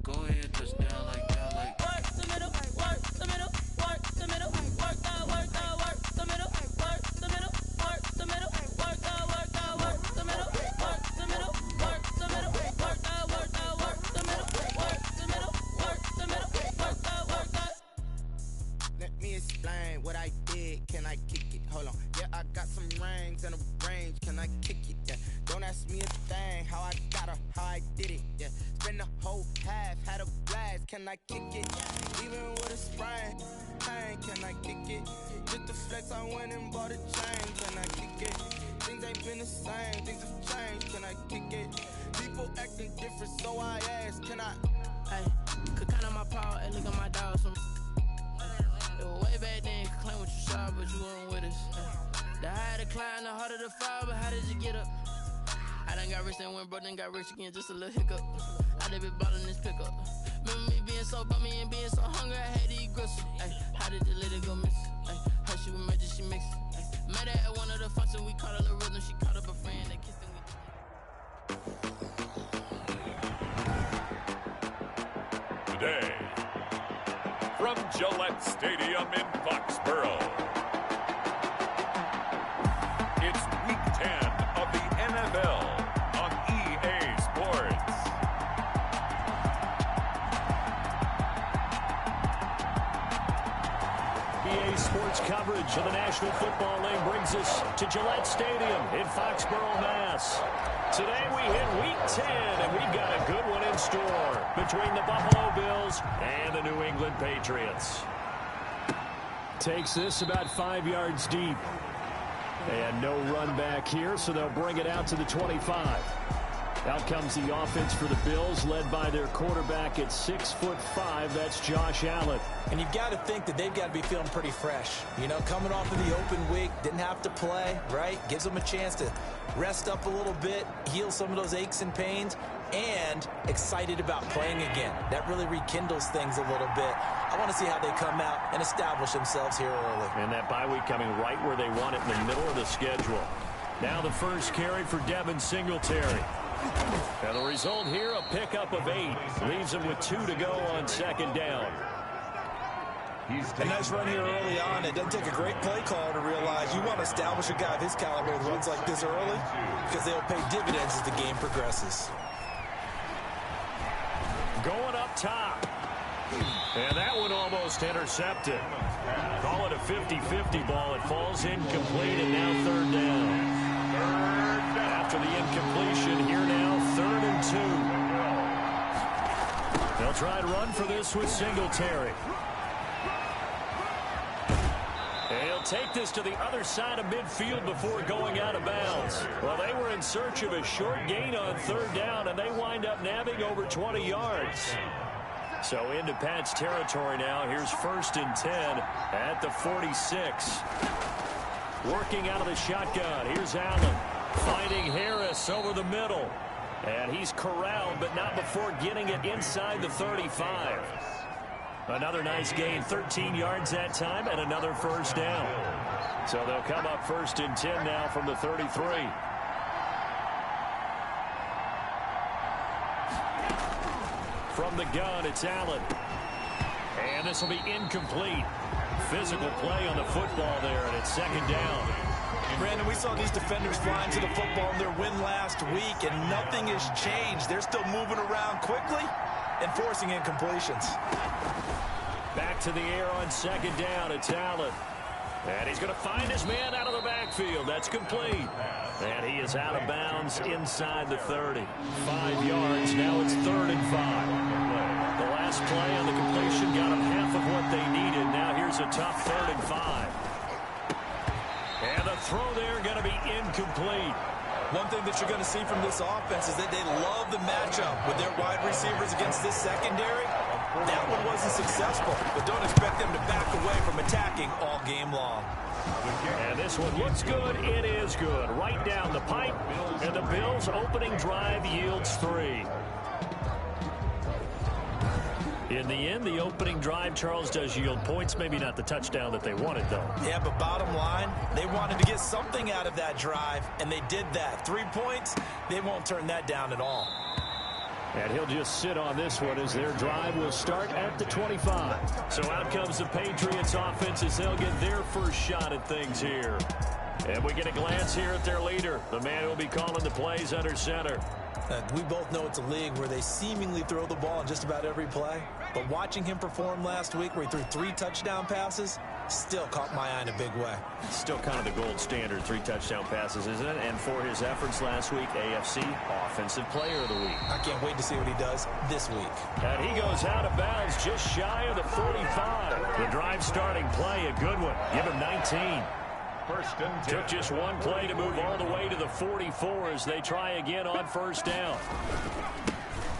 Go ahead, touch down like that. Like work the middle, work the middle, work the middle, work the middle, work the middle, work the middle, work the middle, work the middle, work the middle, work the middle, work the middle, work the middle, work the. Let me explain what I did. Can I kick it? Hold on. Yeah, I got some rings and a range. Can I kick it? Yeah. Don't ask me a thing. How I got her, how I did it. Yeah. Spend the whole half, had a blast. Can I kick it? Even with a sprain. Hey, can I kick it? Just the flex, I went and bought a chain. Can I kick it? Things ain't been the same. Things have changed. Can I kick it? People acting different, so I ask. Can I? Hey, could count on my power and look at my dogs. Way back then, you could claim what you saw, but you weren't with us. The higher the climb, the harder the fall, but how did you get up? I done got rich and went broke, then got rich again, just a little hiccup. I done been ballin' this pickup. Remember me being so bummy and being so hungry, I had to eat gristle. Ay, how did you let it go miss? Ay, how she was magic, she mixed. Met her at one of the functions, we caught her little rhythm, she caught up a friend, they kissed and we... Today, from Gillette Stadium in Foxborough, it's Week 10 of the NFL on EA Sports. EA Sports coverage of the National Football League brings us to Gillette Stadium in Foxborough, Mass. Today we hit Week 10, and we've got a good one in store between the Buffalo Bills and the New England Patriots. Takes this about 5 yards deep. And no run back here, so they'll bring it out to the 25. Out comes the offense for the Bills, led by their quarterback at 6'5". That's Josh Allen. And you've got to think that they've got to be feeling pretty fresh. You know, coming off of the open week, didn't have to play, right? Gives them a chance to rest up a little bit, heal some of those aches and pains, and excited about playing again. That really rekindles things a little bit. I want to see how they come out and establish themselves here early. And that bye week coming right where they want it, in the middle of the schedule. Now the first carry for Devin Singletary. And the result here, a pickup of 8. Leaves him with 2 to go on second down. A nice run here early on. It doesn't take a great play caller to realize you want to establish a guy of his caliber with runs like this early, because they'll pay dividends as the game progresses. Going up top. And that one almost intercepted. Call it a 50-50 ball. It falls incomplete, and now third down. After the incompletion, here now, 3rd and 2. They'll try to run for this with Singletary. He'll take this to the other side of midfield before going out of bounds. Well, they were in search of a short gain on third down, and they wind up nabbing over 20 yards. So into Pat's territory now. Here's 1st and 10 at the 46. Working out of the shotgun. Here's Allen finding Harris over the middle. And he's corralled, but not before getting it inside the 35. Another nice gain, 13 yards that time, and another first down. So they'll come up 1st and 10 now from the 33. From the gun, it's Allen. And this will be incomplete. Physical play on the football there, and it's 2nd down. Brandon, we saw these defenders flying to the football in their win last week, and nothing has changed. They're still moving around quickly and forcing incompletions. Back to the air on 2nd down. It's Allen. And he's going to find his man out of the backfield. That's complete. And he is out of bounds inside the 30. 5 yards. Now it's 3rd and 5. The last play on the completion got them half of what they needed. Now here's a tough 3rd and 5. And the throw there going to be incomplete. One thing that you're going to see from this offense is that they love the matchup with their wide receivers against this secondary. That one wasn't successful, but don't expect them to back away from attacking all game long. And this one looks good. It is good. Right down the pipe. And the Bills' opening drive yields 3. In the end, the opening drive, Charles, does yield points. Maybe not the touchdown that they wanted, though. Yeah, but bottom line, they wanted to get something out of that drive, and they did that. 3 points, they won't turn that down at all. And he'll just sit on this one as their drive will start at the 25. So out comes the Patriots offense as they'll get their first shot at things here. And we get a glance here at their leader, the man who will be calling the plays under center. We both know it's a league where they seemingly throw the ball in just about every play. But watching him perform last week where he threw 3 touchdown passes still caught my eye in a big way. Still kind of the gold standard, 3 touchdown passes, isn't it? And for his efforts last week, AFC Offensive Player of the Week. I can't wait to see what he does this week. And he goes out of bounds just shy of the 45. The drive starting play, a good one. Give him 19. Took just one play to move all the way to the 44 as they try again on 1st down.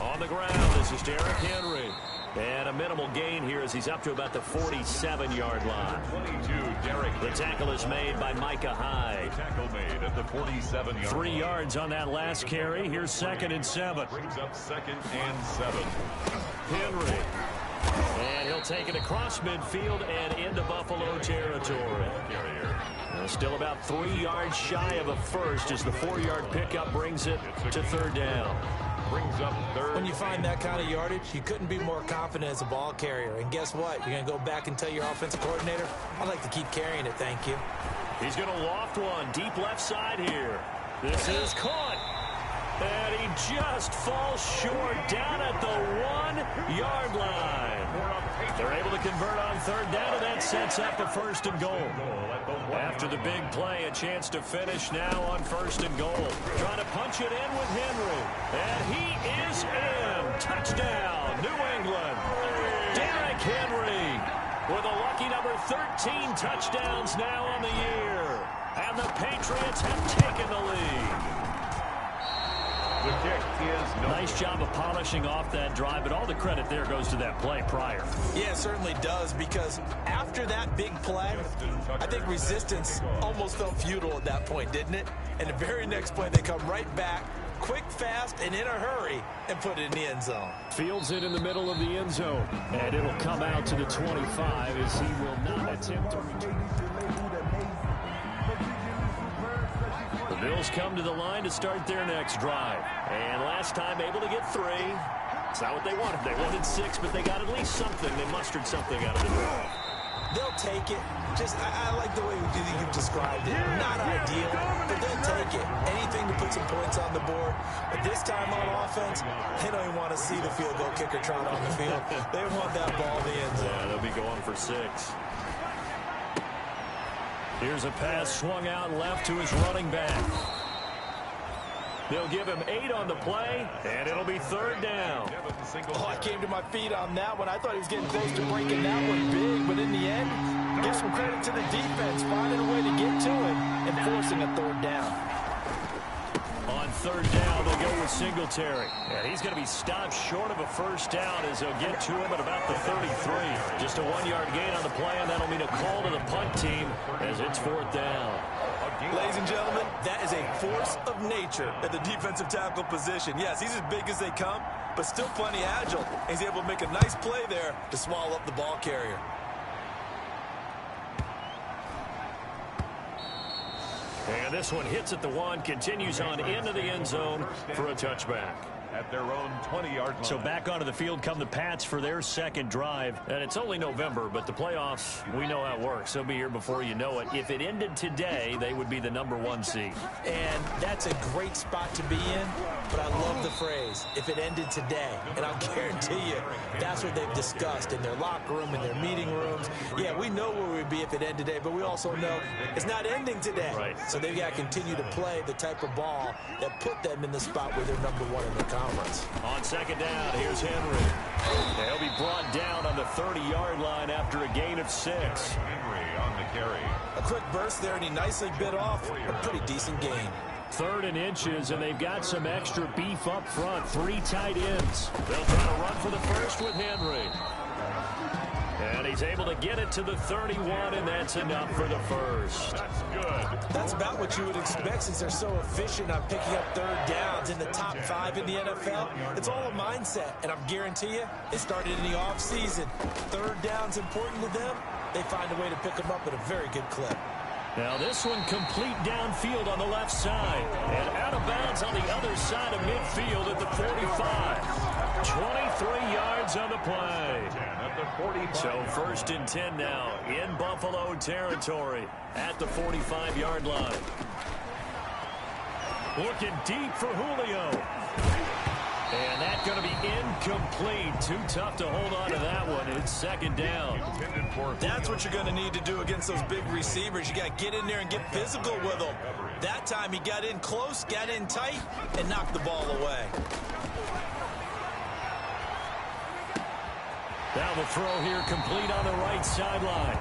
On the ground, this is Derrick Henry. And a minimal gain here as he's up to about the 47-yard line. 22, Derrick. The tackle is made by Micah Hyde. The tackle made at the 47-yard line. 3 yards on that last carry. Here's 2nd and 7. Brings up 2nd and 7. Henry. And he'll take it across midfield and into Buffalo territory. Still about 3 yards shy of a first as the 4-yard pickup brings it to 3rd down. Brings up 3rd. When you find that kind of yardage, you couldn't be more confident as a ball carrier. And guess what? You're going to go back and tell your offensive coordinator, I'd like to keep carrying it, thank you. He's going to loft one deep left side here. This is caught. And he just falls short down at the 1-yard line. They're able to convert on 3rd down, and that sets up a 1st and goal. After the big play, a chance to finish now on 1st and goal. Trying to punch it in with Henry. And he is in. Touchdown, New England. Derrick Henry with a lucky number 13 touchdowns now on the year. And the Patriots have taken the lead. The kick is no. Nice job of polishing off that drive, but all the credit there goes to that play prior. Yeah, it certainly does, because after that big play, I think resistance almost felt futile at that point, didn't it? And the very next play, they come right back, quick, fast, and in a hurry, and put it in the end zone. Fields it in the middle of the end zone, and it'll come out to the 25 as he will not attempt to return. The Bills come to the line to start their next drive. And last time able to get 3. It's not what they wanted. They wanted 6, but they got at least something. They mustered something out of the drive. They'll take it. I like the way you've described it. Not ideal, but they'll take it. Anything to put some points on the board. But this time on offense, they don't even want to see the field goal kicker trot on the field. They want that ball in the end zone. Yeah, they'll be going for 6. Here's a pass swung out left to his running back. They'll give him 8 on the play, and it'll be 3rd down. Oh, I came to my feet on that one. I thought he was getting close to breaking that one big, but in the end, give some credit to the defense, finding a way to get to it and forcing a 3rd down. On 3rd down, they'll go with Singletary. And he's going to be stopped short of a 1st down as they'll get to him at about the 33. Just a 1-yard gain on the play, and that'll mean a call to the punt team as it's 4th down. Ladies and gentlemen, that is a force of nature at the defensive tackle position. Yes, he's as big as they come, but still plenty agile. He's able to make a nice play there to swallow up the ball carrier. And this one hits at the 1, continues on into the end zone for a touchback. At their own 20-yard line. So back onto the field come the Pats for their 2nd drive. And it's only November, but the playoffs, we know how it works. They'll be here before you know it. If it ended today, they would be the #1 seed. And that's a great spot to be in, but I love the phrase, if it ended today. And I'll guarantee you, that's what they've discussed in their locker room, in their meeting rooms. Yeah, we know where we'd be if it ended today, but we also know it's not ending today. Right. So they've got to continue to play the type of ball that put them in the spot where they're #1 in the conference. On 2nd down, here's Henry. They'll be brought down on the 30-yard line after a gain of 6. Henry on the carry. A quick burst there, and he nicely bit off a pretty decent gain. 3rd and inches, and they've got some extra beef up front. 3 tight ends. They'll try to run for the 1st with Henry. And he's able to get it to the 31, and that's enough for the 1st. That's good. That's about what you would expect since they're so efficient on picking up 3rd downs in the top 5 in the NFL. It's all a mindset, and I guarantee you, it started in the offseason. 3rd down's important to them. They find a way to pick them up at a very good clip. Now this one complete downfield on the left side. And out of bounds on the other side of midfield at the 45. 23 yards on the play. So 1st and 10 now in Buffalo territory at the 45-yard line. Looking deep for Julio. And that's going to be incomplete. Too tough to hold on to that one. It's 2nd down. That's what you're going to need to do against those big receivers. You got to get in there and get physical with them. That time he got in close, got in tight, and knocked the ball away. Now the throw here complete on the right sideline.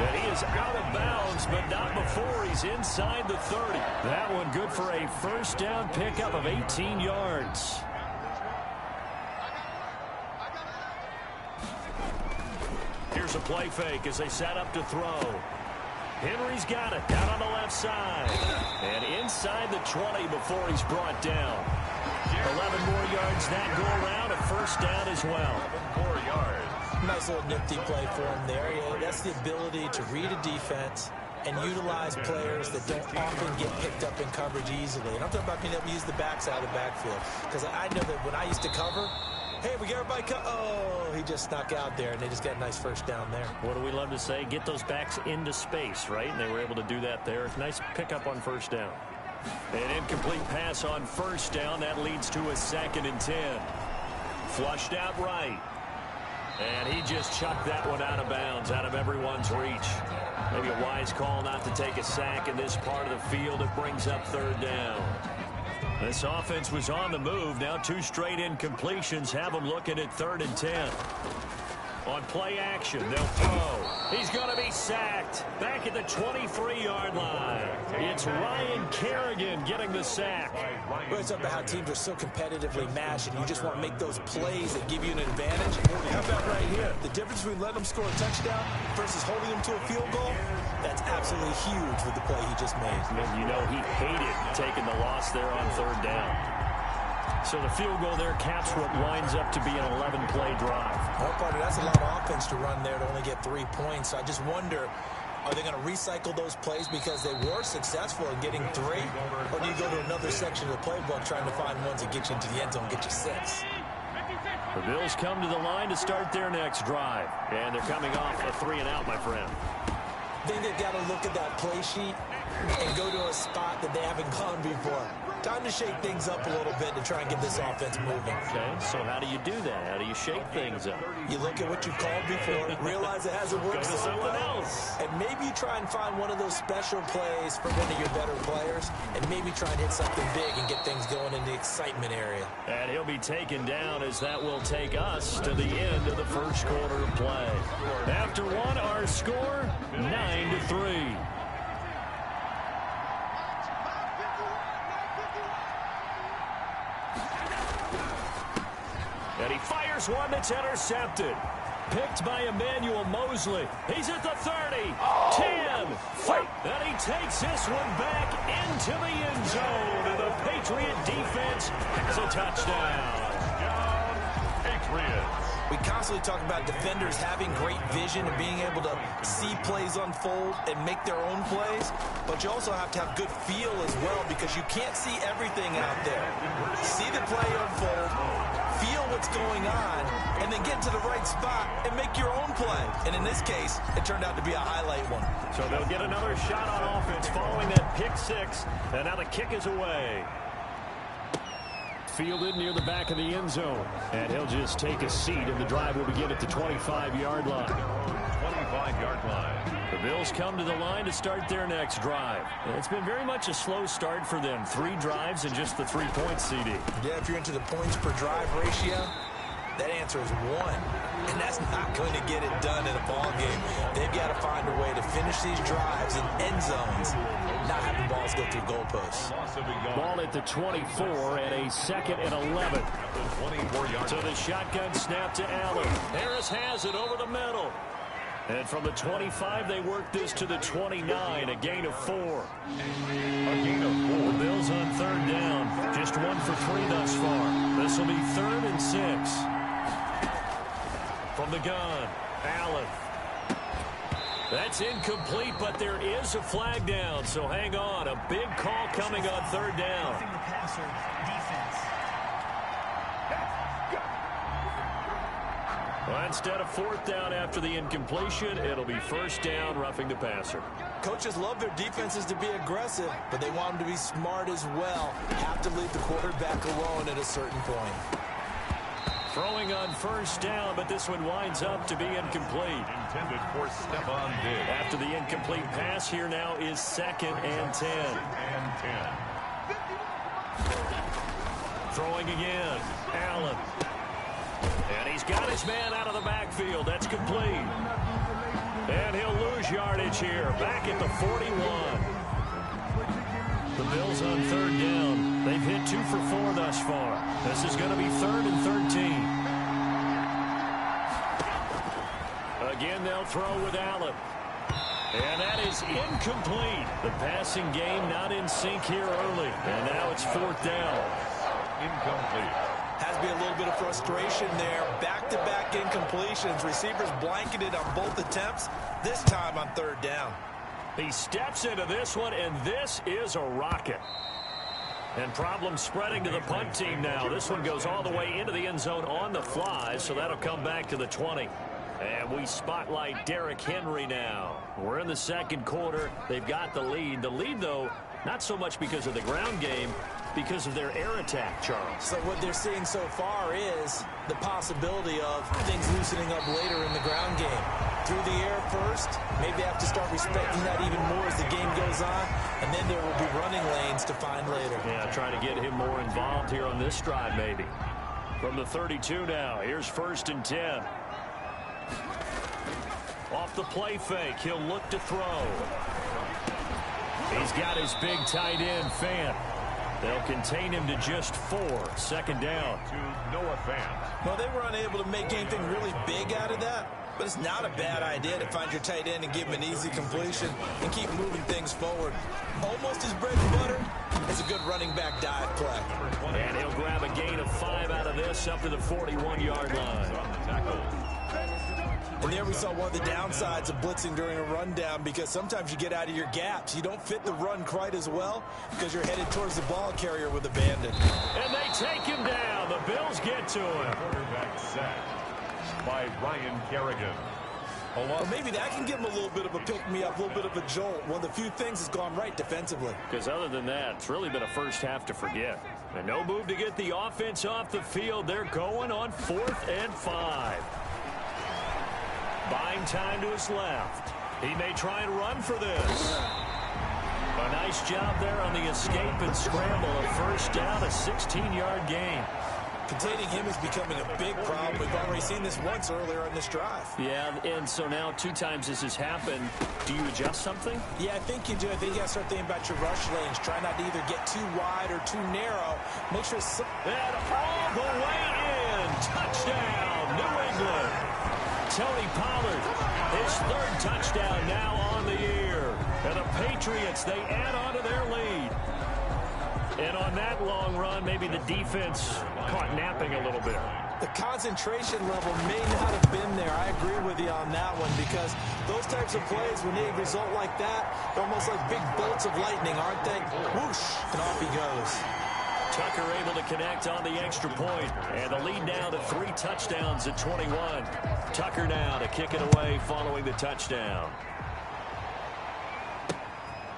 And he is out of bounds, but not before he's inside the 30. That one good for a 1st down pickup of 18 yards. Here's a play fake as they set up to throw. Henry's got it out on the left side. And inside the 20 before he's brought down. 11 more yards that go around, a 1st down as well. 4 yards. Nice little nifty play for him there. Yeah, that's the ability to read a defense and utilize players that don't often get picked up in coverage easily. And I'm talking about being able to use the backside of the backfield. Because I know that when I used to cover, hey, we got everybody oh, he just snuck out there, and they just got a nice 1st down there. What do we love to say? Get those backs into space, right? And they were able to do that there. Nice pickup on 1st down. An incomplete pass on 1st down. That leads to a 2nd and 10. Flushed out right. And he just chucked that one out of bounds, out of everyone's reach. Maybe a wise call not to take a sack in this part of the field. It brings up 3rd down. This offense was on the move. Now 2 straight incompletions have them looking at 3rd and 10. On play action, they'll throw. He's going to be sacked back at the 23-yard line. It's Ryan Kerrigan getting the sack. Well, it's about how teams are so competitively matched, and you just want to make those plays that give you an advantage. How about right here? The difference between letting them score a touchdown versus holding them to a field goal, that's absolutely huge with the play he just made. And you know he hated taking the loss there on 3rd down. So the field goal there caps what winds up to be an 11-play drive. Well, partner, that's a lot of offense to run there to only get 3 points. So I just wonder, are they going to recycle those plays because they were successful in getting 3? Or do you go to another section of the playbook trying to find ones that get you into the end zone and get you 6? The Bills come to the line to start their next drive. And they're coming off a 3-and-out, my friend. I think they've got to look at that play sheet and go to a spot that they haven't gone before. Time to shake things up a little bit to try and get this offense moving. Okay, so how do you do that? How do you shake things up? You look at what you called before, realize it hasn't worked so well, and maybe you try and find one of those special plays for one of your better players, and maybe try and hit something big and get things going in the excitement area. And he'll be taken down as that will take us to the end of the first quarter of play. After one, our score, 9-3. And he fires one that's intercepted. Picked by Emmanuel Mosley. He's at the 30, 10, fight. And he takes this one back into the end zone. And the Patriot defense has a touchdown. Patriots. We constantly talk about defenders having great vision and being able to see plays unfold and make their own plays, but you also have to have good feel as well because you can't see everything out there. See the play unfold, feel what's going on, and then get to the right spot and make your own play. And in this case, it turned out to be a highlight one. So they'll get another shot on offense following that pick six, and now the kick is away. Fielded near the back of the end zone. And he'll just take a seat, and the drive will begin at the 25-yard line. 25-yard line. The Bills come to the line to start their next drive. It's been very much a slow start for them. 3 drives and just the 3 points, CD. Yeah, if you're into the points per drive ratio, that answer is 1. And that's not going to get it done in a ball game. They've got to find a way to finish these drives in end zones, not having balls go through goalposts. Ball at the 24 and a 2nd and 11. So the shotgun snap to Allen. Harris has it over the middle. And from the 25, they work this to the 29, a gain of 4. A gain of 4. The Bills on 3rd down. Just 1 for 3 thus far. This will be 3rd and 6. From the gun, Allen. That's incomplete, but there is a flag down, so hang on. A big call coming on 3rd down. Roughing the passer defense. Well, instead of 4th down after the incompletion, it'll be 1st down, roughing the passer. Coaches love their defenses to be aggressive, but they want them to be smart as well. Have to leave the quarterback alone at a certain point. Throwing on 1st down, but this one winds up to be incomplete. Intended for Stephon Diggs. After the incomplete pass, here now is 2nd and 10. And 10. Throwing again, Allen. And he's got his man out of the backfield. That's complete. And he'll lose yardage here. Back at the 41. The Bills on 3rd down. They've hit 2 for 4 thus far. This is going to be 3rd and 13. Again, they'll throw with Allen. And that is incomplete. The passing game not in sync here early. And now it's 4th down. Incomplete. Has to be a little bit of frustration there. Back-to-back incompletions. Receivers blanketed on both attempts, this time on 3rd down. He steps into this one, and this is a rocket. And problems spreading to the punt team now. This one goes all the way into the end zone on the fly, so that'll come back to the 20. And we spotlight Derrick Henry now. We're in the 2nd quarter. They've got the lead. The lead, though, not so much because of the ground game, because of their air attack, Charles. So what they're seeing so far is the possibility of things loosening up later in the ground game. Through the air first, maybe they have to start respecting that even more as the game goes on, and then there will be running lanes to find later. Yeah, trying to get him more involved here on this drive, maybe. From the 32 now, here's 1st and 10. Off the play fake, he'll look to throw. He's got his big tight end, Fant. They'll contain him to just 4. 2nd down. To Noah Fant. Well, they were unable to make anything really big out of that, but it's not a bad idea to find your tight end and give him an easy completion and keep moving things forward. Almost his bread and butter. It's a good running back dive play. And he'll grab a gain of 5 out of this up to the 41-yard line. On the tackle. And there we saw one of the downsides of blitzing during a rundown, because sometimes you get out of your gaps. You don't fit the run quite as well because you're headed towards the ball carrier with abandon. And they take him down. The Bills get to him. Quarterback sacked by Ryan Kerrigan. Well, maybe that can give him a little bit of a pick-me-up, a little bit of a jolt. One of the few things that's gone right defensively. Because other than that, it's really been a first half to forget. And no move to get the offense off the field. They're going on 4th and 5. Buying time to his left. He may try and run for this. A nice job there on the escape and scramble. A first down, a 16-yard gain. Containing him is becoming a big problem. We've already seen this once earlier in this drive. Yeah, and so now 2 times this has happened. Do you adjust something? Yeah, I think you do. I think you got to start thinking about your rush lanes. Try not to either get too wide or too narrow. Make sure... And all the way in. Touchdown, New England. Tony Pollard, his 3rd touchdown now on the year. And the Patriots, they add on to their lead. And on that long run, maybe the defense caught napping a little bit. The concentration level may not have been there. I agree with you on that one because those types of plays, when they result like that, they're almost like big bolts of lightning, aren't they? Whoosh, and off he goes. Tucker able to connect on the extra point. And the lead now to 3 touchdowns at 21. Tucker now to kick it away following the touchdown.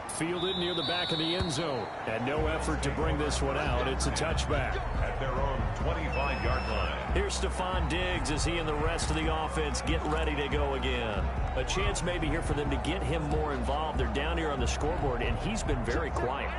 Fielded near the back of the end zone. And no effort to bring this one out. It's a touchback. At their own 25-yard line. Here's Stephon Diggs as he and the rest of the offense get ready to go again. A chance maybe here for them to get him more involved. They're down here on the scoreboard, and he's been very quiet.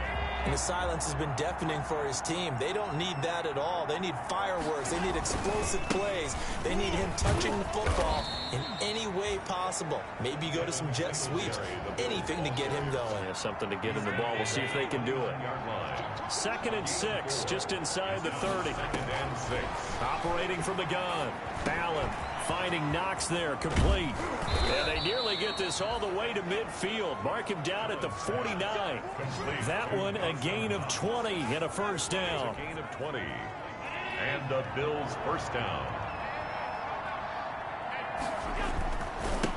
And the silence has been deafening for his team. They don't need that at all. They need fireworks. They need explosive plays. They need him touching the football in any way possible. Maybe go to some jet sweeps. Anything to get him going. Yeah, something to get him the ball. We'll see if they can do it. 2nd and 6, just inside the 30. 2nd and 6. Operating from the gun. Allen finding Knox there, complete. And they nearly get this all the way to midfield. Mark him down at the 49. That one a gain of 20 and a first down. A gain of 20. And the Bills first down.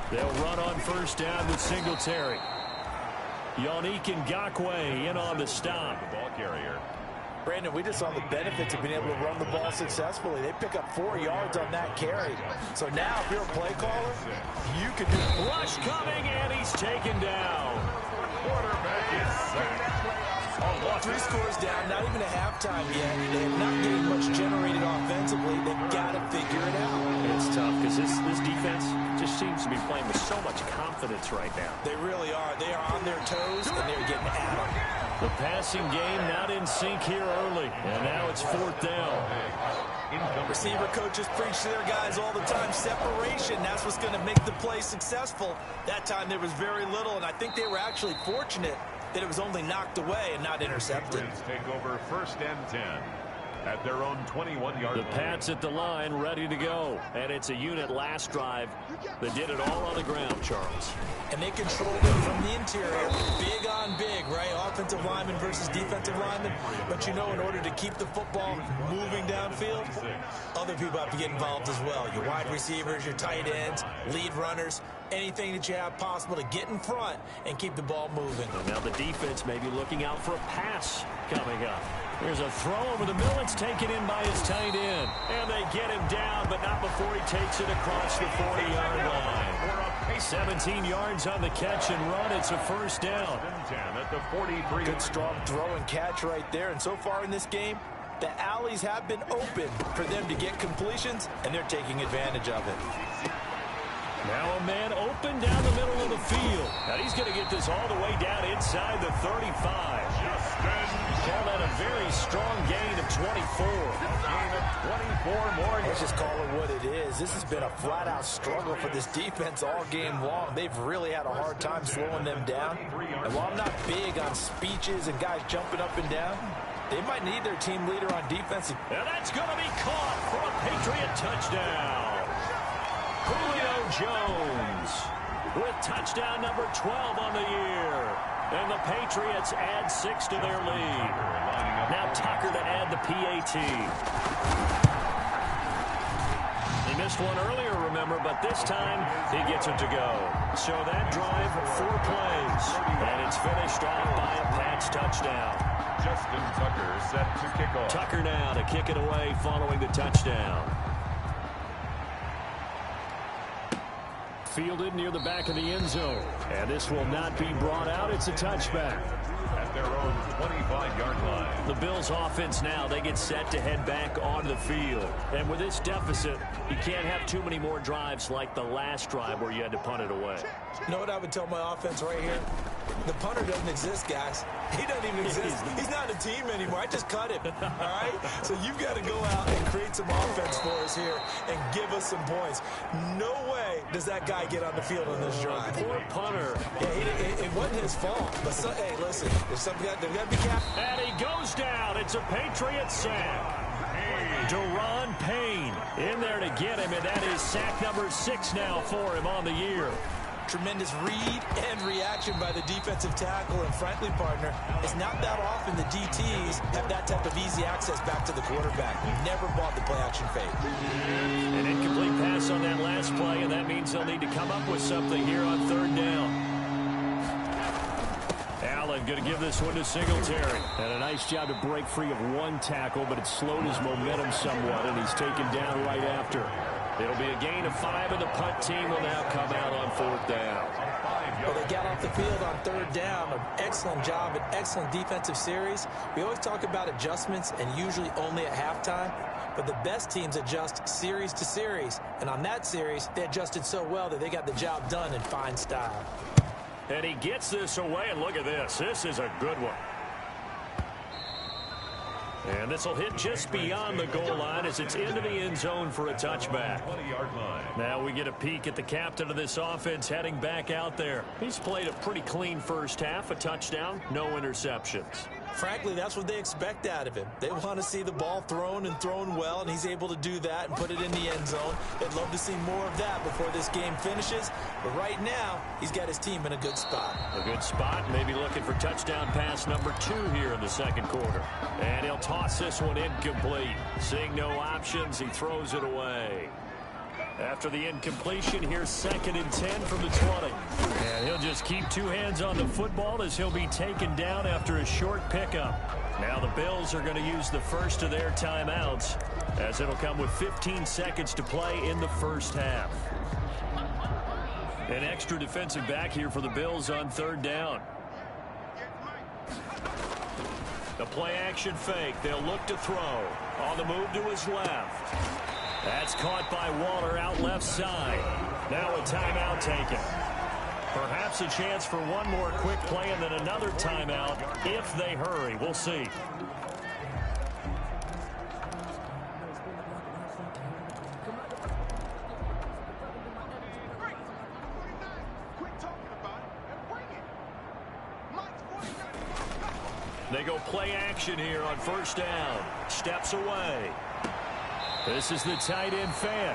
They'll run on first down with Singletary. Yannick Ngakoue in on the stop. The ball carrier. Brandon, we just saw the benefits of being able to run the ball successfully. They pick up 4 yards on that carry. So now, if you're a play caller, you could do... Rush coming, and he's taken down. Quarterback is sacked. 3 scores down, not even a halftime yet. They're not getting much generated offensively. They've got to figure it out. It's tough because this defense just seems to be playing with so much confidence right now. They really are. They are on their toes, and they're getting at them. The passing game not in sync here early, and now it's 4th down. Receiver coaches preach to their guys all the time. Separation, that's what's going to make the play successful. That time there was very little, and I think they were actually fortunate that it was only knocked away and not intercepted. Take over 1st and 10 at their own 21-yard line. The Pats at the line, ready to go. And it's a unit last drive that did it all on the ground, Charles. And they controlled it from the interior. Big on big, right? Offensive lineman versus defensive lineman. But you know, in order to keep the football moving downfield, other people have to get involved as well. Your wide receivers, your tight ends, lead runners, anything that you have possible to get in front and keep the ball moving. And now the defense may be looking out for a pass coming up. There's a throw over the middle. It's taken in by his tight end. And they get him down, but not before he takes it across the 40-yard line. 17 yards on the catch and run. It's a first down. 10 at the 43. Good strong throw and catch right there. And so far in this game, the alleys have been open for them to get completions, and they're taking advantage of it. Now a man open down the middle of the field. Now he's going to get this all the way down inside the 35. Call that a very strong gain of 24. Gain of 24 more. Let's just call it what it is. This has been a flat-out struggle for this defense all game long. They've really had a hard time slowing them down. And while I'm not big on speeches and guys jumping up and down, they might need their team leader on defense. And that's going to be caught for a Patriot touchdown. Julio Jones with touchdown number 12 on the year. And the Patriots add 6 to their lead. Now Tucker to add the PAT. He missed one earlier, remember, but this time he gets it to go. So that drive, 4 plays. And it's finished off by a Pats touchdown. Justin Tucker set to kick off. Tucker now to kick it away following the touchdown. fielded near the back of the end zone. And this will not be brought out. It's a touchback. At their own 25-yard line. The Bills offense now, they get set to head back onto the field. And with this deficit, you can't have too many more drives like the last drive where you had to punt it away. You know what I would tell my offense right here? The punter doesn't exist, guys. He doesn't even exist. He's not a team anymore. I just cut him. All right? So you've got to go out and create some offense for us here and give us some points. No way does that guy get on the field on this drive. Poor punter. Yeah, it wasn't his fault. But, hey, listen, there's something they've got to be careful. And he goes down. It's a Patriot sack. Deron Payne in there to get him, and that is sack number 6 now for him on the year. Tremendous read and reaction by the defensive tackle, and frankly, partner, it's not that often the DTs have that type of easy access back to the quarterback. We've never bought the play-action fake. An incomplete pass on that last play, and that means they'll need to come up with something here on 3rd down. Allen going to give this one to Singletary. And a nice job to break free of one tackle, but it slowed his momentum somewhat, and he's taken down right after. It'll be a gain of 5, and the punt team will now come out on 4th down. Well, they got off the field on 3rd down. An excellent job, an excellent defensive series. We always talk about adjustments, and usually only at halftime. But the best teams adjust series to series. And on that series, they adjusted so well that they got the job done in fine style. And he gets this away, and look at this. This is a good one. And this will hit just beyond the goal line as it's into the end zone for a touchback. 20-yard line. Now we get a peek at the captain of this offense heading back out there. He's played a pretty clean first half, a touchdown, no interceptions. Frankly, that's what they expect out of him. They want to see the ball thrown and thrown well, and he's able to do that and put it in the end zone. They'd love to see more of that before this game finishes. But right now, he's got his team in a good spot. A good spot, maybe looking for touchdown pass number 2 here in the 2nd quarter. And he'll toss this one incomplete. Seeing no options, he throws it away. After the incompletion, here's 2nd and 10 from the 20. And he'll just keep 2 hands on the football as he'll be taken down after a short pickup. Now the Bills are going to use the first of their timeouts as it'll come with 15 seconds to play in the first half. An extra defensive back here for the Bills on 3rd down. The play-action fake. They'll look to throw. On the move to his left. That's caught by Waller out left side. Now a timeout taken. Perhaps a chance for one more quick play and then another timeout if they hurry. We'll see. They go play action here on 1st down. Steps away. This is the tight end fan.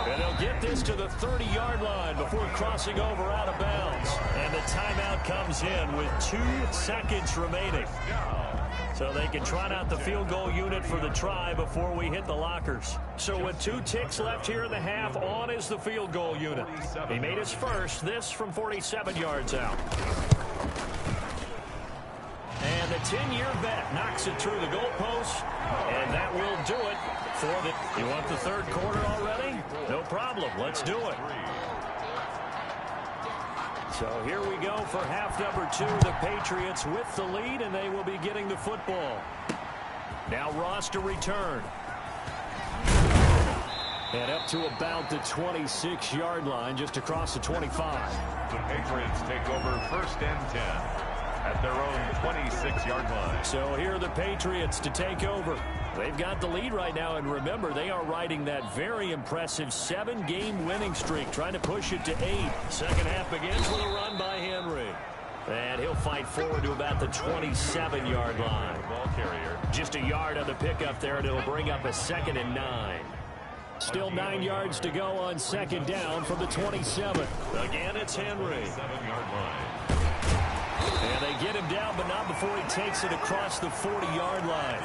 And they'll get this to the 30-yard line before crossing over out of bounds. And the timeout comes in with 2 seconds remaining. So they can trot out the field goal unit for the try before we hit the lockers. So with 2 ticks left here in the half, on is the field goal unit. He made his first, this from 47 yards out. And the 10-year vet knocks it through the goalpost, and that will do it for the... You want the 3rd quarter already? No problem. Let's do it. So here we go for half number 2. The Patriots with the lead, and they will be getting the football. Now Ross to return. And up to about the 26-yard line, just across the 25. The Patriots take over 1st and 10. At their own 26-yard line. So here are the Patriots to take over. They've got the lead right now, and remember, they are riding that very impressive 7-game winning streak, trying to push it to 8. Second half begins with a run by Henry. And he'll fight forward to about the 27-yard line. Ball carrier. Just a yard on the pickup there, and it'll bring up a 2nd and 9. Still 9 yards to go on 2nd down from the 27. Again, it's Henry. 7-yard line. And they get him down, but not before he takes it across the 40-yard line.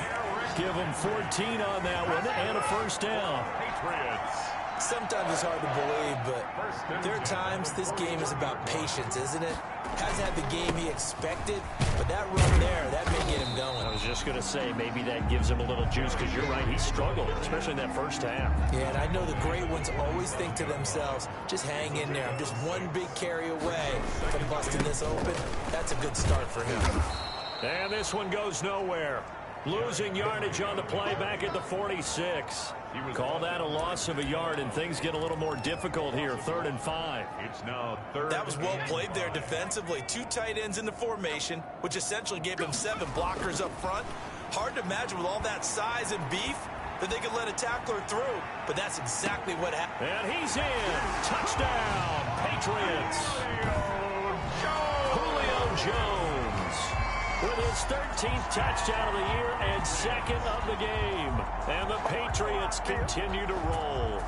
Give him 14 on that one and a 1st down. Patriots Sometimes it's hard to believe, but there are times this game is about patience, isn't it? Hasn't had the game he expected, but that run there, that may get him going. I was just going to say, maybe that gives him a little juice, because you're right, he struggled, especially in that first half. Yeah, and I know the great ones always think to themselves, just hang in there. I'm just one big carry away from busting this open. That's a good start for him. And this one goes nowhere. Losing yardage on the play back at the 46. Call that a loss of a yard, and things get a little more difficult here. 3rd and 5. It's now 3rd. That was well played there defensively. 2 tight ends in the formation, which essentially gave him 7 blockers up front. Hard to imagine with all that size and beef that they could let a tackler through, but that's exactly what happened. And he's in. Touchdown, Patriots. Julio Jones with his 13th touchdown of the year and 2nd of the game. And the Patriots continue to roll.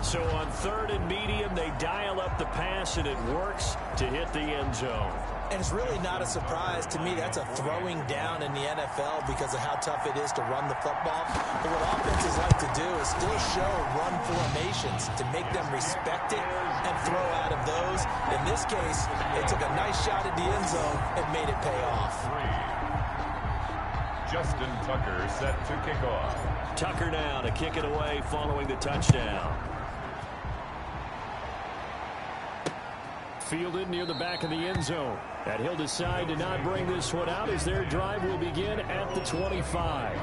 So on 3rd and medium, they dial up the pass, and it works to hit the end zone. And it's really not a surprise to me. That's a throwing down in the NFL because of how tough it is to run the football. But what offenses like to do is still show run formations to make them respect it and throw out of those. In this case, they took a nice shot at the end zone and made it pay off. Justin Tucker set to kick off. Tucker now to kick it away following the touchdown. Fielded near the back of the end zone. And he'll decide to not bring this one out as their drive will begin at the 25.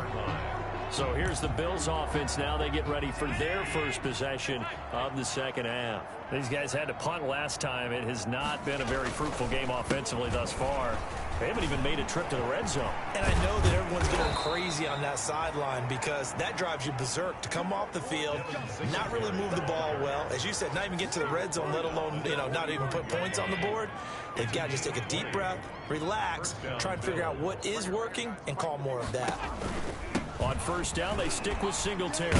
So here's the Bills offense now. They get ready for their first possession of the second half. These guys had to punt last time. It has not been a very fruitful game offensively thus far. They haven't even made a trip to the red zone. And I know that everyone's going crazy on that sideline because that drives you berserk to come off the field, not really move the ball well. As you said, not even get to the red zone, let alone, not even put points on the board. They've got to just take a deep breath, relax, try and figure out what is working, and call more of that. On first down, they stick with Singletary.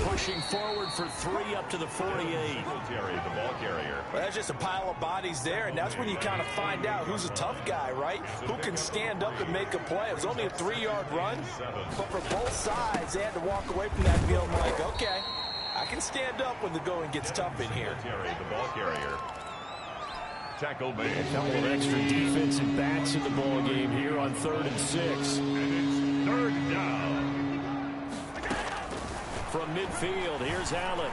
Pushing forward for 3 up to the 48. Singletary, the ball carrier. Well, that's just a pile of bodies there, and that's when you kind of find out who's a tough guy, right? Who can stand up and make a play. It was only a 3-yard run, but for both sides, they had to walk away from that field like, okay, I can stand up when the going gets tough in here. Singletary, the ball carrier. Tackle made. A couple of extra defensive backs in the ball game here on 3rd and 6. And it's 3rd down. From midfield, here's Allen.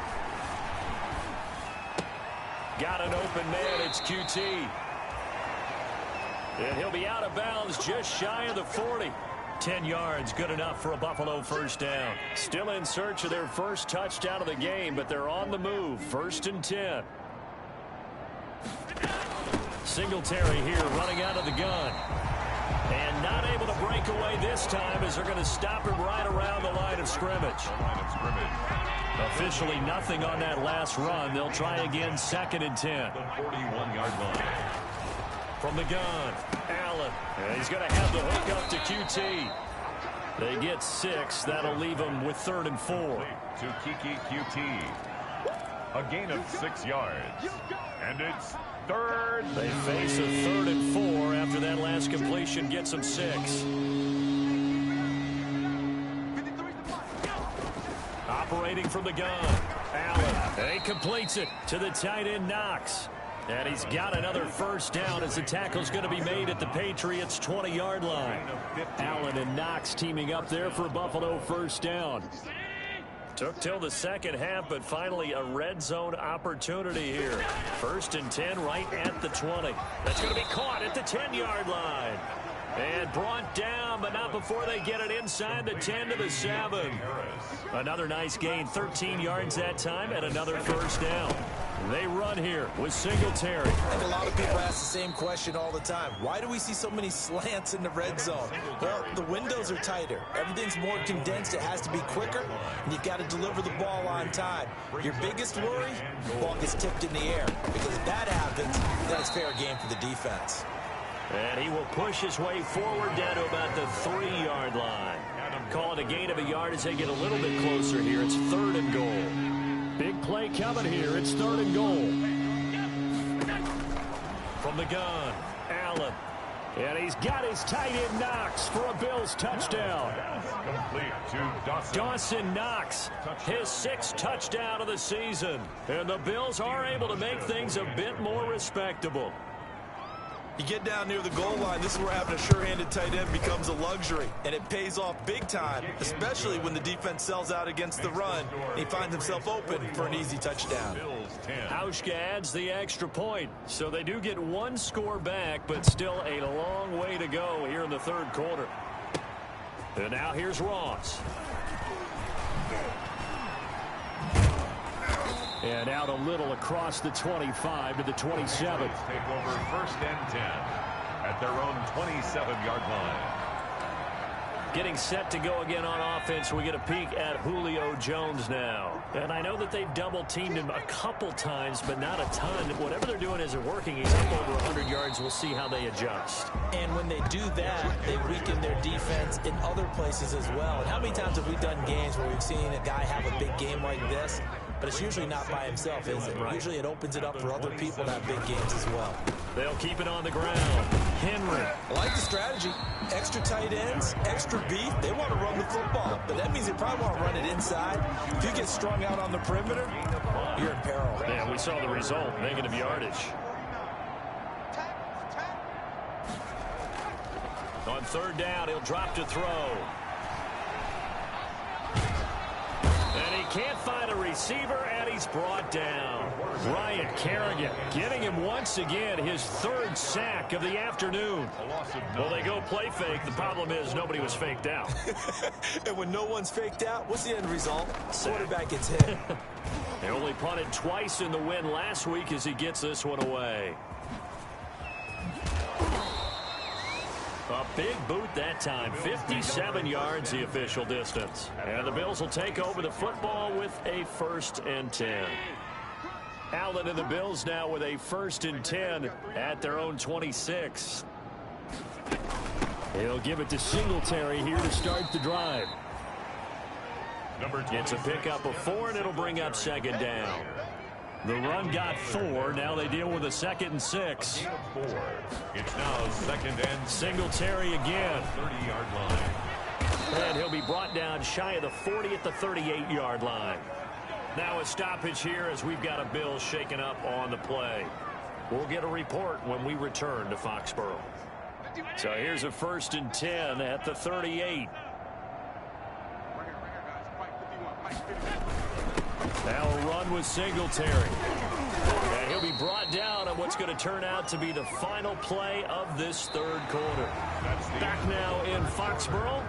Got an open man, it's QT. And he'll be out of bounds just shy of the 40. 10 yards, good enough for a Buffalo first down. Still in search of their first touchdown of the game, but they're on the move. 1st and 10. Singletary here running out of the gun. And not able to break away this time as they're going to stop him right around the line of scrimmage. Officially nothing on that last run. They'll try again 2nd and 10. The 41-yard line. From the gun, Allen. And he's going to have the hook up to QT. They get 6. That'll leave them with 3rd and 4. To Kiki QT. A gain of 6 yards. And it's 3rd. They face a 3rd and 4 after that last completion gets them 6. Operating from the gun, Allen. And he completes it to the tight end, Knox. And he's got another first down as the tackle's going to be made at the Patriots' 20-yard line. Allen and Knox teaming up there for Buffalo first down. Took till the second half, but finally a red zone opportunity here. 1st and 10 right at the 20. That's going to be caught at the 10-yard line. And brought down, but not before they get it inside the 10 to the 7. Another nice gain, 13 yards that time, and another first down. They run here with Singletary. And a lot of people ask the same question all the time. Why do we see so many slants in the red zone? Well, the windows are tighter. Everything's more condensed. It has to be quicker, and you've got to deliver the ball on time. Your biggest worry, the ball gets tipped in the air. Because if that happens, then it's fair game for the defense. And he will push his way forward down to about the 3-yard line. Call it a gain of a yard as they get a little bit closer here. It's 3rd and goal. Big play coming here. It's 3rd and goal. From the gun, Allen. And he's got his tight end Knox for a Bills touchdown. Complete. to Dawson Knox, his 6th touchdown of the season. And the Bills are able to make things a bit more respectable. You get down near the goal line, this is where having a sure-handed tight end becomes a luxury, and it pays off big time, especially when the defense sells out against the run. He finds himself open for an easy touchdown. Hauschka adds the extra point, so they do get 1 score back, but still a long way to go here in the 3rd quarter. And now here's Ross. And out a little across the 25 to the 27. Take over 1st and 10 at their own 27-yard line. Getting set to go again on offense. We get a peek at Julio Jones now. And I know that they've double-teamed him a couple times, but not a ton. Whatever they're doing isn't working. He's up over 100 yards. We'll see how they adjust. And when they do that, they weaken their defense in other places as well. And how many times have we done games where we've seen a guy have a big game like this? But it's usually not by himself, is it? Right. Usually it opens it up for other people to have big games as well. They'll keep it on the ground. Henry. I like the strategy. Extra tight ends, extra beef. They want to run the football, but that means they probably want to run it inside. If you get strung out on the perimeter, you're in peril. Yeah, we saw the result. Negative yardage. On 3rd down, he'll drop to throw. And he can't find a receiver, and he's brought down. Ryan Kerrigan getting him once again his 3rd sack of the afternoon. Well, they go play fake. The problem is nobody was faked out. And when no one's faked out, what's the end result? Quarterback gets hit. They only punted twice in the win last week as he gets this one away. A big boot that time. 57 yards the official distance. And the Bills will take over the football with a 1st and 10. Allen and the Bills now with a 1st and 10 at their own 26. He'll give it to Singletary here to start the drive. It's a pickup of 4, and it'll bring up 2nd down. The run got 4. Now they deal with a 2nd and 6. It's now 2nd and Singletary again. 30-yard line. And he'll be brought down shy of the 40 at the 38-yard line. Now a stoppage here as we've got a Bills shaken up on the play. We'll get a report when we return to Foxborough. So here's a 1st and 10 at the 38. Now a run with Singletary. And he'll be brought down on what's going to turn out to be the final play of this 3rd quarter. Back now in Foxborough.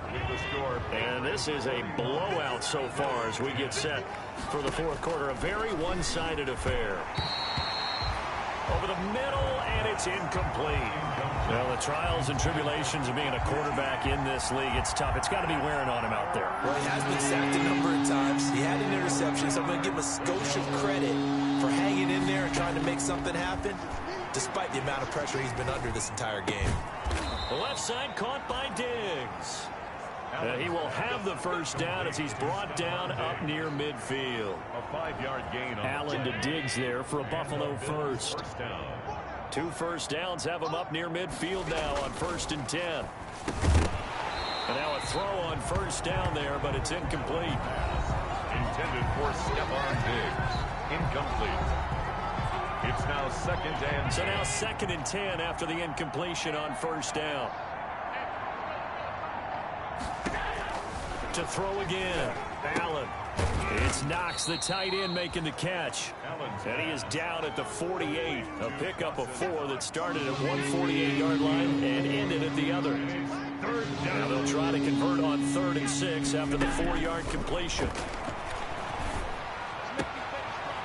And this is a blowout so far as we get set for the 4th quarter. A very one-sided affair. Over the middle, and it's incomplete. Well, the trials and tribulations of being a quarterback in this league, it's tough. It's got to be wearing on him out there. Well, he has been sacked a number of times. He had an interception, so I'm going to give him a skosh of credit for hanging in there and trying to make something happen, despite the amount of pressure he's been under this entire game. The left side caught by Diggs. He will have the 1st down as he's brought down up near midfield. A 5-yard gain. Allen to Diggs there for a Buffalo 1st. 2 1st downs have him up near midfield now on 1st and 10. And now a throw on 1st down there, but it's incomplete. Intended for Stephon Diggs. Incomplete. It's now 2nd and 10. So now 2nd and 10 after the incompletion on 1st down. To throw again. Allen. It's Knox, the tight end, making the catch. And he is down at the 48. A pickup of 4 that started at one 48-yard line and ended at the other. Now they'll try to convert on 3rd and 6 after the 4-yard completion.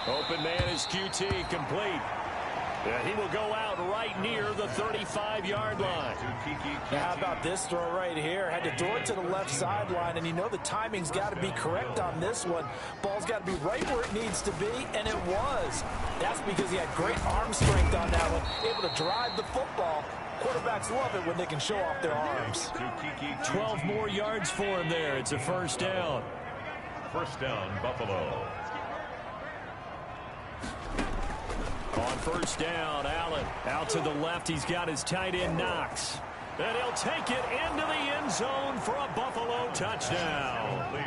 Open man is QT, complete. And he will go out right near the 35-yard line. How about this throw right here? Had to throw it to the left sideline, and you know the timing's got to be correct on this one. Ball's got to be right where it needs to be, and it was. That's because he had great arm strength on that one, able to drive the football. Quarterbacks love it when they can show off their arms. 12 more yards for him there. It's a 1st down. 1st down, Buffalo. On 1st down, Allen out to the left. He's got his tight end, Knox. And he'll take it into the end zone for a Buffalo touchdown.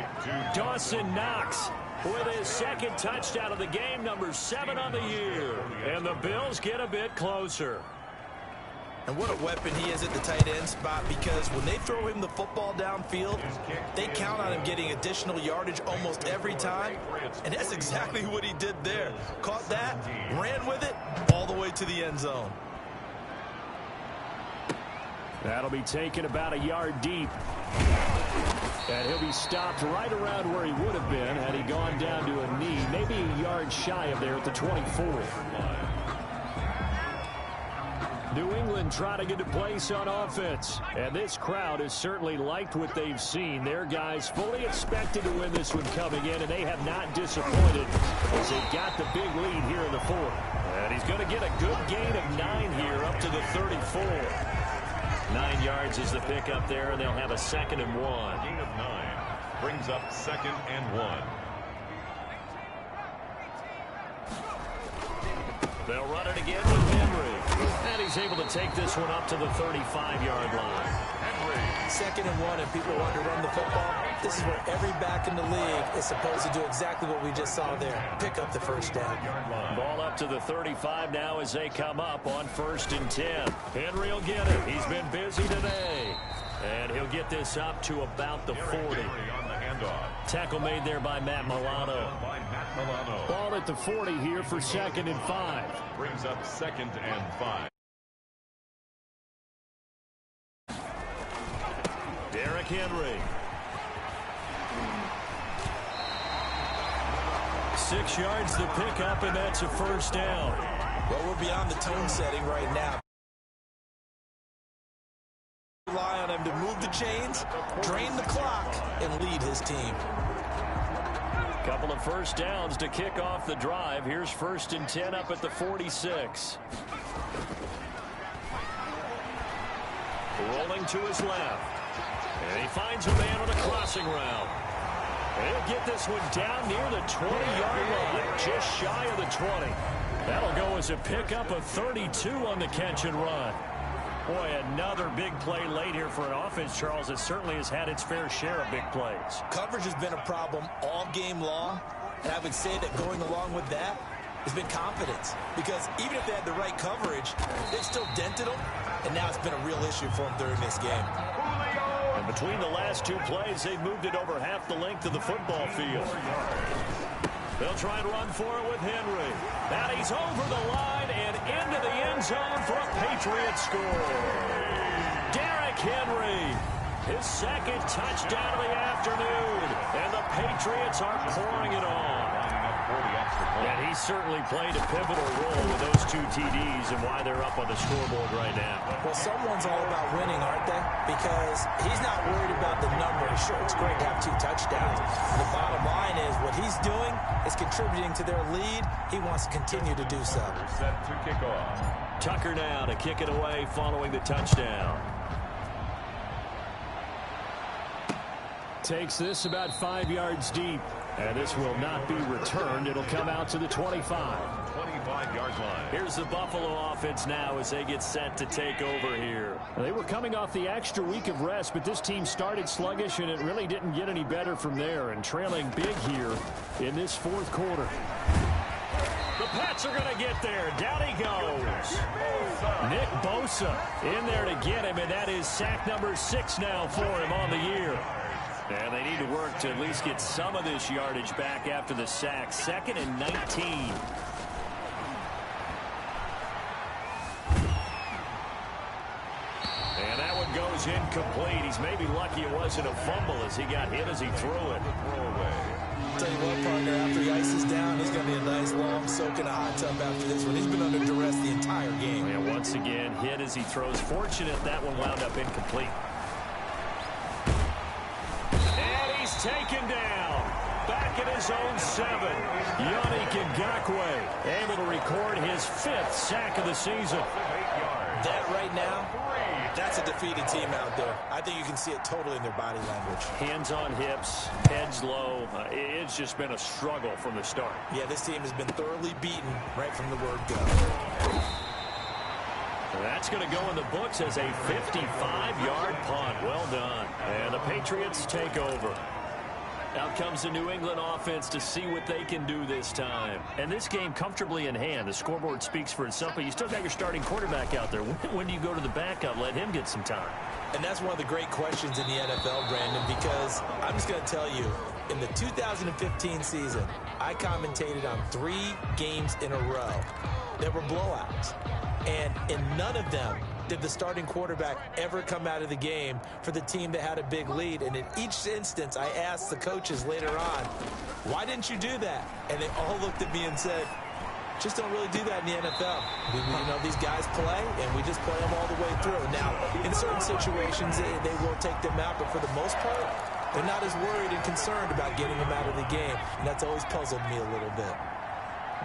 Dawson Knox with his second touchdown of the game, number 7 on the year. And the Bills get a bit closer. And what a weapon he is at the tight end spot, because when they throw him the football downfield, they count on him getting additional yardage almost every time. And that's exactly what he did there. Caught that, ran with it, all the way to the end zone. That'll be taken about a yard deep. And he'll be stopped right around where he would have been had he gone down to a knee, maybe a yard shy of there at the 24. New England trying to get a place on offense. And this crowd has certainly liked what they've seen. Their guys fully expected to win this one coming in, and they have not disappointed as they've got the big lead here in the fourth. And he's going to get a good gain of 9 here up to the 34. 9 yards is the pickup there, and they'll have a 2nd and 1. Gain of 9 brings up 2nd and 1. They'll run it again with Henry. And he's able to take this one up to the 35-yard line. Henry. 2nd and 1, and people want to run the football. This is where every back in the league is supposed to do exactly what we just saw there. Pick up the first down. Ball up to the 35 now as they come up on 1st and 10. Henry will get it. He's been busy today. And he'll get this up to about the 40. On the handoff. Tackle made there by Matt Milano. Ball at the 40 here for 2nd and 5. Brings up 2nd and 5. Derrick Henry. 6 yards the pickup, and that's a first down. Well, we're beyond the tone setting right now. Rely on him to move the chains, drain the clock, and lead his team. Couple of first downs to kick off the drive. Here's 1st and 10 up at the 46. Rolling to his left. And he finds a man on a crossing route. And he'll get this one down near the 20-yard line, just shy of the 20. That'll go as a pickup of 32 on the catch and run. Boy, another big play late here for an offense, Charles, that certainly has had its fair share of big plays. Coverage has been a problem all game long, and I would say that going along with that has been confidence, because even if they had the right coverage, they've still dented them, and now it's been a real issue for them during this game. And between the last 2 plays, they've moved it over half the length of the football field. They'll try and run for it with Henry. And he's over the line and into the end zone for a Patriot score. Derrick Henry, his 2nd touchdown of the afternoon. And the Patriots are pouring it on. And he certainly played a pivotal role with those 2 TDs and why they're up on the scoreboard right now. Well, someone's all about winning, aren't they? Because he's not worried about the number. Sure, it's great to have 2 touchdowns. The bottom line is what he's doing is contributing to their lead. He wants to continue to do so. Set to kick off. Tucker now to kick it away following the touchdown. Takes this about 5 yards deep. And this will not be returned. It'll come out to the 25. 25-yard line. Here's the Buffalo offense now as they get set to take over here. They were coming off the extra week of rest, but this team started sluggish, and it really didn't get any better from there. And trailing big here in this 4th quarter. The Pats are going to get there. Down he goes. Nick Bosa in there to get him, and that is sack number 6 now for him on the year. And they need to work to at least get some of this yardage back after the sack. 2nd and 19. And that one goes incomplete. He's maybe lucky it wasn't a fumble as he got hit as he threw it. Tell you what, partner, after he ices down, he's going to be a nice long soak in a hot tub after this one. He's been under duress the entire game. And once again, hit as he throws. Fortunate that one wound up incomplete. Taken down. Back at his own 7. Yannick Ngakoue able to record his 5th sack of the season. That right now, that's a defeated team out there. I think you can see it totally in their body language. Hands on hips, heads low. It's just been a struggle from the start. Yeah, this team has been thoroughly beaten right from the word go. That's going to go in the books as a 55-yard punt. Well done. And the Patriots take over. Out comes the New England offense to see what they can do this time. And this game comfortably in hand. The scoreboard speaks for itself, but you still got your starting quarterback out there. When do you go to the backup? Let him get some time. And that's one of the great questions in the NFL, Brandon, because I'm just going to tell you, in the 2015 season, I commentated on 3 games in a row that were blowouts. And in none of them did the starting quarterback ever come out of the game for the team that had a big lead. And in each instance, I asked the coaches later on, why didn't you do that? And they all looked at me and said, just don't really do that in the NFL. These guys play, and we just play them all the way through. Now, in certain situations, they will take them out, but for the most part, they're not as worried and concerned about getting them out of the game, and that's always puzzled me a little bit.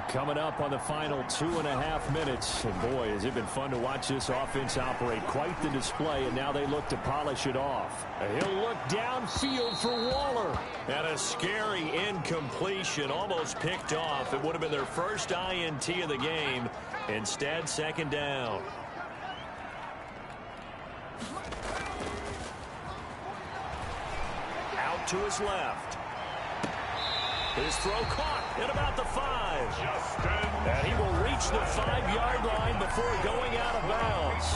Coming up on the final 2.5 minutes. And boy, has it been fun to watch this offense operate. Quite the display, and now they look to polish it off. He'll look downfield for Waller. And a scary incompletion, almost picked off. It would have been their first INT of the game. Instead, second down. Out to his left. His throw caught at about the 5. And he will reach the 5-yard line before going out of bounds.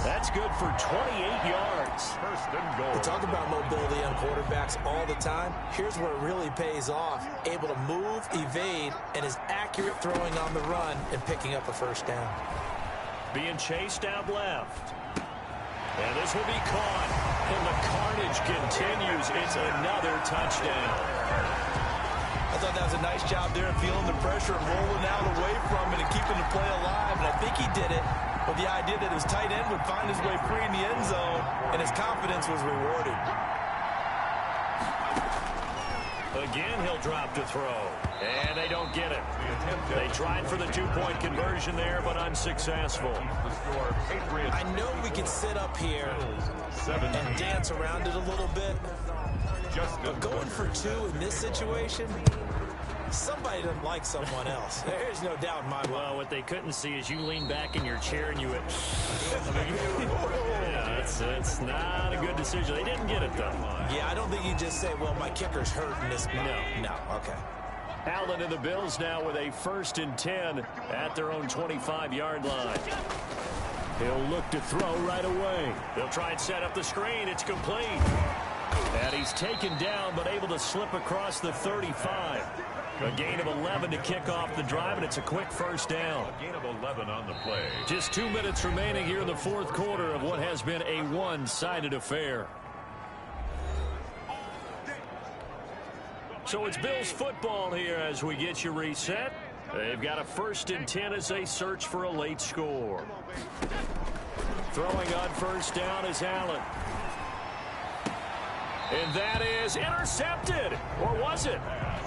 That's good for 28 yards. First and goal. We talk about mobility on quarterbacks all the time. Here's where it really pays off. Able to move, evade, and is accurate throwing on the run and picking up a first down. Being chased out left. And this will be caught. And the carnage continues. It's another touchdown. I thought that was a nice job there of feeling the pressure and rolling out away from it and keeping the play alive. And I think he did it with the idea that his tight end would find his way free in the end zone, and his confidence was rewarded. Again, he'll drop to throw. And they don't get it. They tried for the 2-point conversion there, but unsuccessful. I know we can sit up here and dance around it a little bit, but going for 2 in this situation, somebody doesn't like someone else. There's no doubt in my mind. Well, what they couldn't see is you lean back in your chair and you went, yeah, it's not a good decision. They didn't get it, though. Yeah, I don't think you just say, well, my kicker's hurt in this spot. No, okay. Allen and the Bills now with a 1st and 10 at their own 25-yard line. He'll look to throw right away. They'll try and set up the screen. It's complete. And he's taken down, but able to slip across the 35. A gain of 11 to kick off the drive, and it's a quick first down. A gain of 11 on the play. Just 2 minutes remaining here in the 4th quarter of what has been a one-sided affair. So it's Bills football here as we get you reset. They've got a 1st and 10 as they search for a late score. Throwing on first down is Allen. And that is intercepted. Or was it?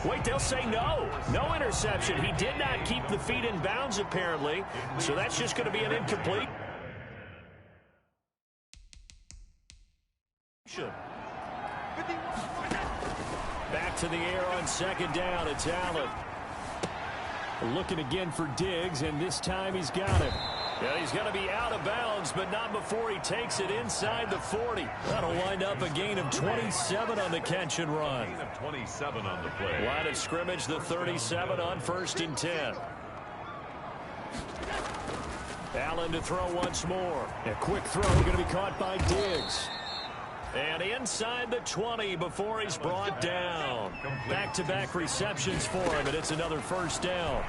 Wait, they'll say no. No interception. He did not keep the feet in bounds, apparently. So that's just going to be an incomplete. Back to the air on 2nd down. It's Allen. Looking again for Diggs, and this time he's got it. Yeah, he's going to be out of bounds, but not before he takes it inside the 40. That'll wind up a gain of 27 on the catch and run. Gain of 27 on the play. Line of scrimmage, the 37 on 1st and 10. Allen to throw once more. A quick throw going to be caught by Diggs. And inside the 20 before he's brought down. Back-to-back receptions for him, and it's another first down.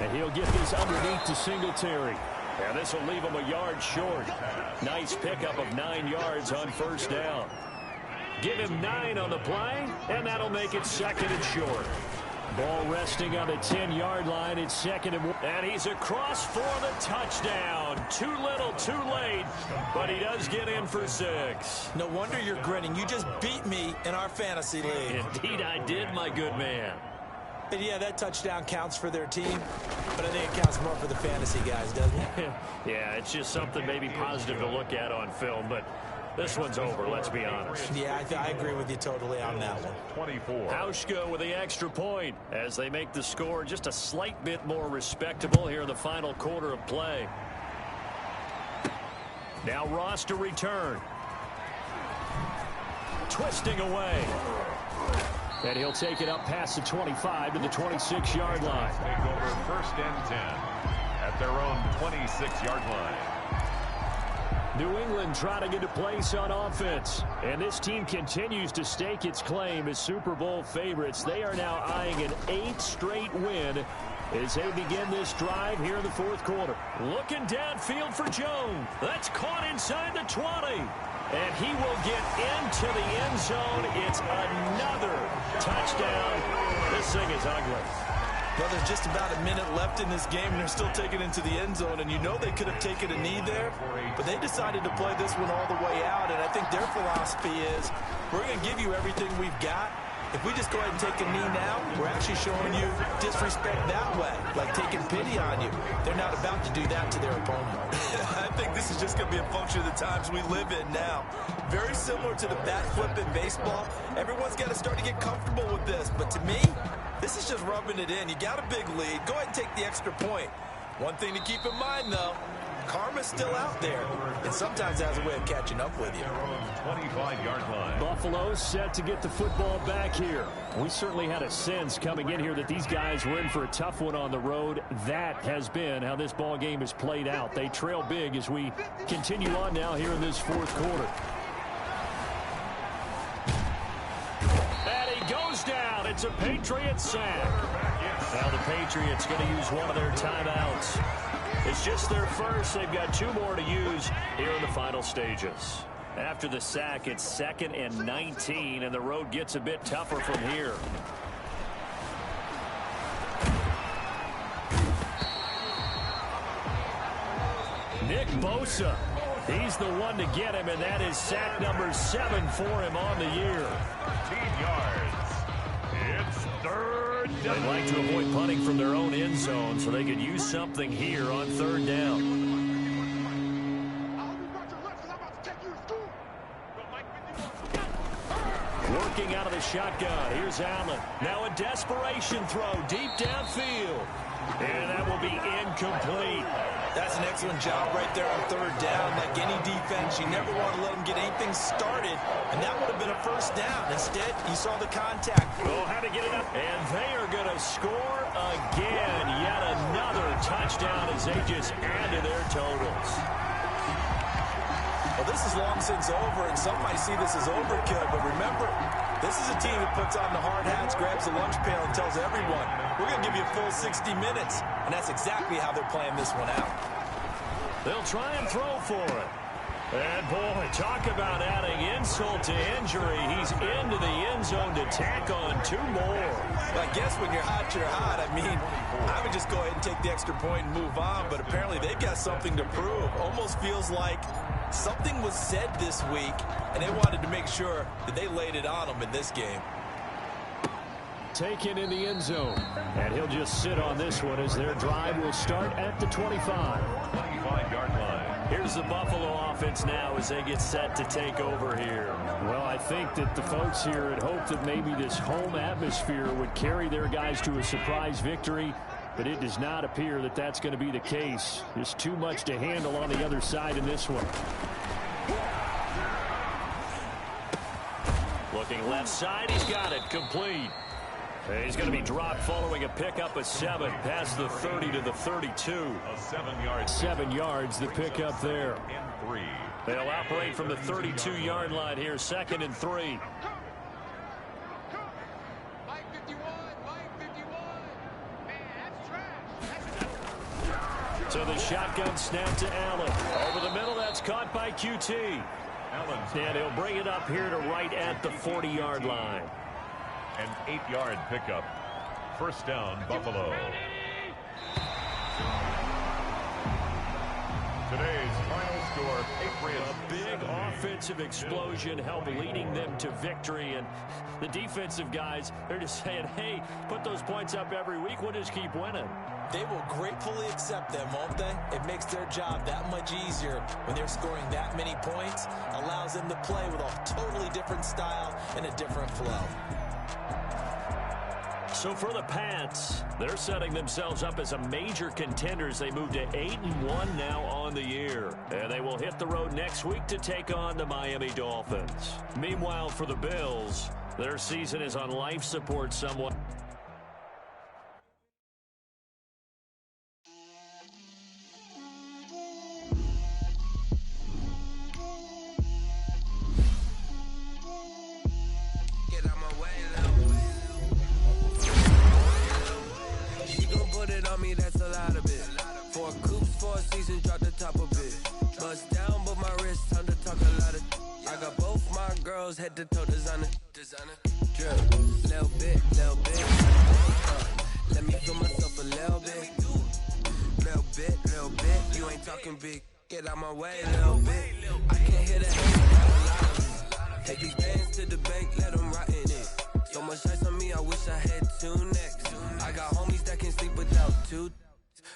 And he'll get this underneath to Singletary. And this will leave him a yard short. Nice pickup of 9 yards on first down. Give him 9 on the play, and that'll make it 2nd and short. Ball resting on the 10-yard line. It's 2nd and 1. And he's across for the touchdown. Too little, too late, but he does get in for 6. No wonder you're grinning. You just beat me in our fantasy league. Indeed I did, my good man. And yeah, that touchdown counts for their team, but I think it counts more for the fantasy guys, doesn't it? Yeah, it's just something maybe positive to look at on film, but This one's over, let's be honest. Yeah, I agree with you totally on that one. 24. Hauschka with the extra point as they make the score just a slight bit more respectable here in the final quarter of play. Now Ross to return. Twisting away. And he'll take it up past the 25 to the 26-yard line. Take over 1st and 10 at their own 26-yard line. New England trying to get a place on offense. And this team continues to stake its claim as Super Bowl favorites. They are now eyeing an 8th straight win as they begin this drive here in the 4th quarter. Looking downfield for Jones. That's caught inside the 20. And he will get into the end zone. It's another touchdown. This thing is ugly. Well, there's just about a minute left in this game, and they're still taking into the end zone. And you know they could have taken a knee there, but they decided to play this one all the way out. And I think their philosophy is, we're going to give you everything we've got. If we just go ahead and take a knee now, we're actually showing you disrespect that way, like taking pity on you. They're not about to do that to their opponent. I think this is just going to be a function of the times we live in now. Very similar to the bat flip in baseball. Everyone's got to start to get comfortable with this. But to me, this is just rubbing it in. You got a big lead. Go ahead and take the extra point. One thing to keep in mind, though, karma's still out there, and sometimes it has a way of catching up with you. 25-yard line. Buffalo set to get the football back here. We certainly had a sense coming in here that these guys were in for a tough one on the road. That has been how this ball game has played out. They trail big as we continue on now here in this 4th quarter. And he goes down. It's a Patriot sack. Now the Patriots going to use one of their timeouts. It's just their first. They've got 2 more to use here in the final stages. After the sack, it's 2nd and 19, and the road gets a bit tougher from here. Nick Bosa, he's the one to get him, and that is sack number 7 for him on the year. 15 yards. It's 3rd down. They'd like to avoid punting from their own end zone so they could use something here on 3rd down. Working out of the shotgun. Here's Allen. Now a desperation throw deep downfield. And that will be incomplete. That's an excellent job right there on 3rd down. Like any defense, you never want to let them get anything started, and that would have been a 1st down. Instead, you saw the contact. Oh, how to get it up. And they are going to score again. Yet another touchdown as they just add to their totals. Well, this is long since over, and some might see this as overkill, but remember, this is a team that puts on the hard hats, grabs the lunch pail, and tells everyone, we're going to give you a full 60 minutes. And that's exactly how they're playing this one out. They'll try and throw for it. And, boy, talk about adding insult to injury. He's into the end zone to tack on 2 more. Well, I guess when you're hot, you're hot. I mean, I would just go ahead and take the extra point and move on, but apparently they've got something to prove. Almost feels like something was said this week, and they wanted to make sure that they laid it on them in this game. Taken in the end zone. And he'll just sit on this one as their drive will start at the 25. 25-yard line. Here's the Buffalo offense now as they get set to take over here. Well, I think that the folks here had hoped that maybe this home atmosphere would carry their guys to a surprise victory, but it does not appear that that's going to be the case. There's too much to handle on the other side in this one. Looking left side, he's got it complete. And he's going to be dropped following a pickup of 7 past the 30 to the 32. A 7-yard. 7 yards, the pickup there. And 3. They'll operate from the 32-yard line here, 2nd and 3. So the shotgun snap to Allen. Over the middle, that's caught by QT. Allen. And he'll bring it up here to right at the 40-yard line. An 8-yard pickup. 1st down, Buffalo. Today's final score, Patriots. A big offensive explosion helped leading them to victory. And the defensive guys, they're just saying, hey, put those points up every week. We'll just keep winning. They will gratefully accept them, won't they? It makes their job that much easier when they're scoring that many points. Allows them to play with a totally different style and a different flow. So for the Pats, they're setting themselves up as a major contenders. They move to 8-1 now on the year. And they will hit the road next week to take on the Miami Dolphins. Meanwhile, for the Bills, their season is on life support somewhat. Head to toe designer, drip, little bit, let me feel myself a little bit, you ain't talking big, get out my way, little bit, I can't hear that, take these bands to the bank, let them rot in it, so much ice on me, I wish I had two necks, I got homies that can sleep without two,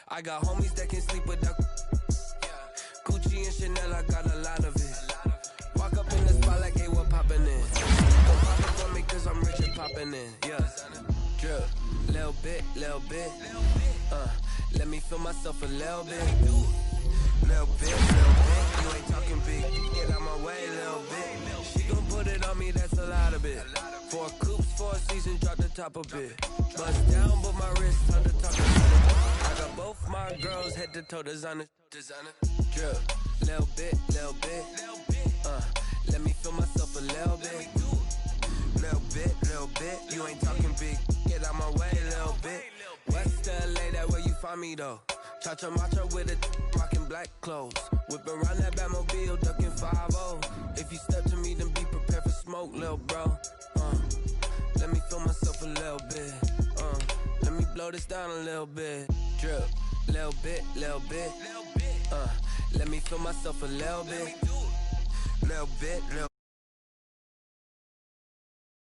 I got homies that can sleep without, Gucci and Chanel, I got a lot of it. Walk up in the spot like, hey, what poppin' in? Don't pop it for me cause I'm rich and poppin' in, yeah. Drip, little bit, let me feel myself a little bit. Little bit, you ain't talking big, get out my way, little bit. She gon' put it on me, that's a lot of it. 4 coops, 4 seasons, drop the top a bit. Bust down, but my wrist on the top of it. I got both my girls head to toe designer. Drip, little bit, let me feel myself a little bit. Little bit, you ain't talking big, get out my way, little bit. West LA, that where you find me though. Cha-cha matcha with a rockin' black clothes. Whip around that Batmobile, ducking 5-0. If you step to me, then be prepared for smoke, little bro. Let me feel myself a little bit. Let me blow this down a little bit. Drip, little bit. Let me feel myself a little bit. Little bit.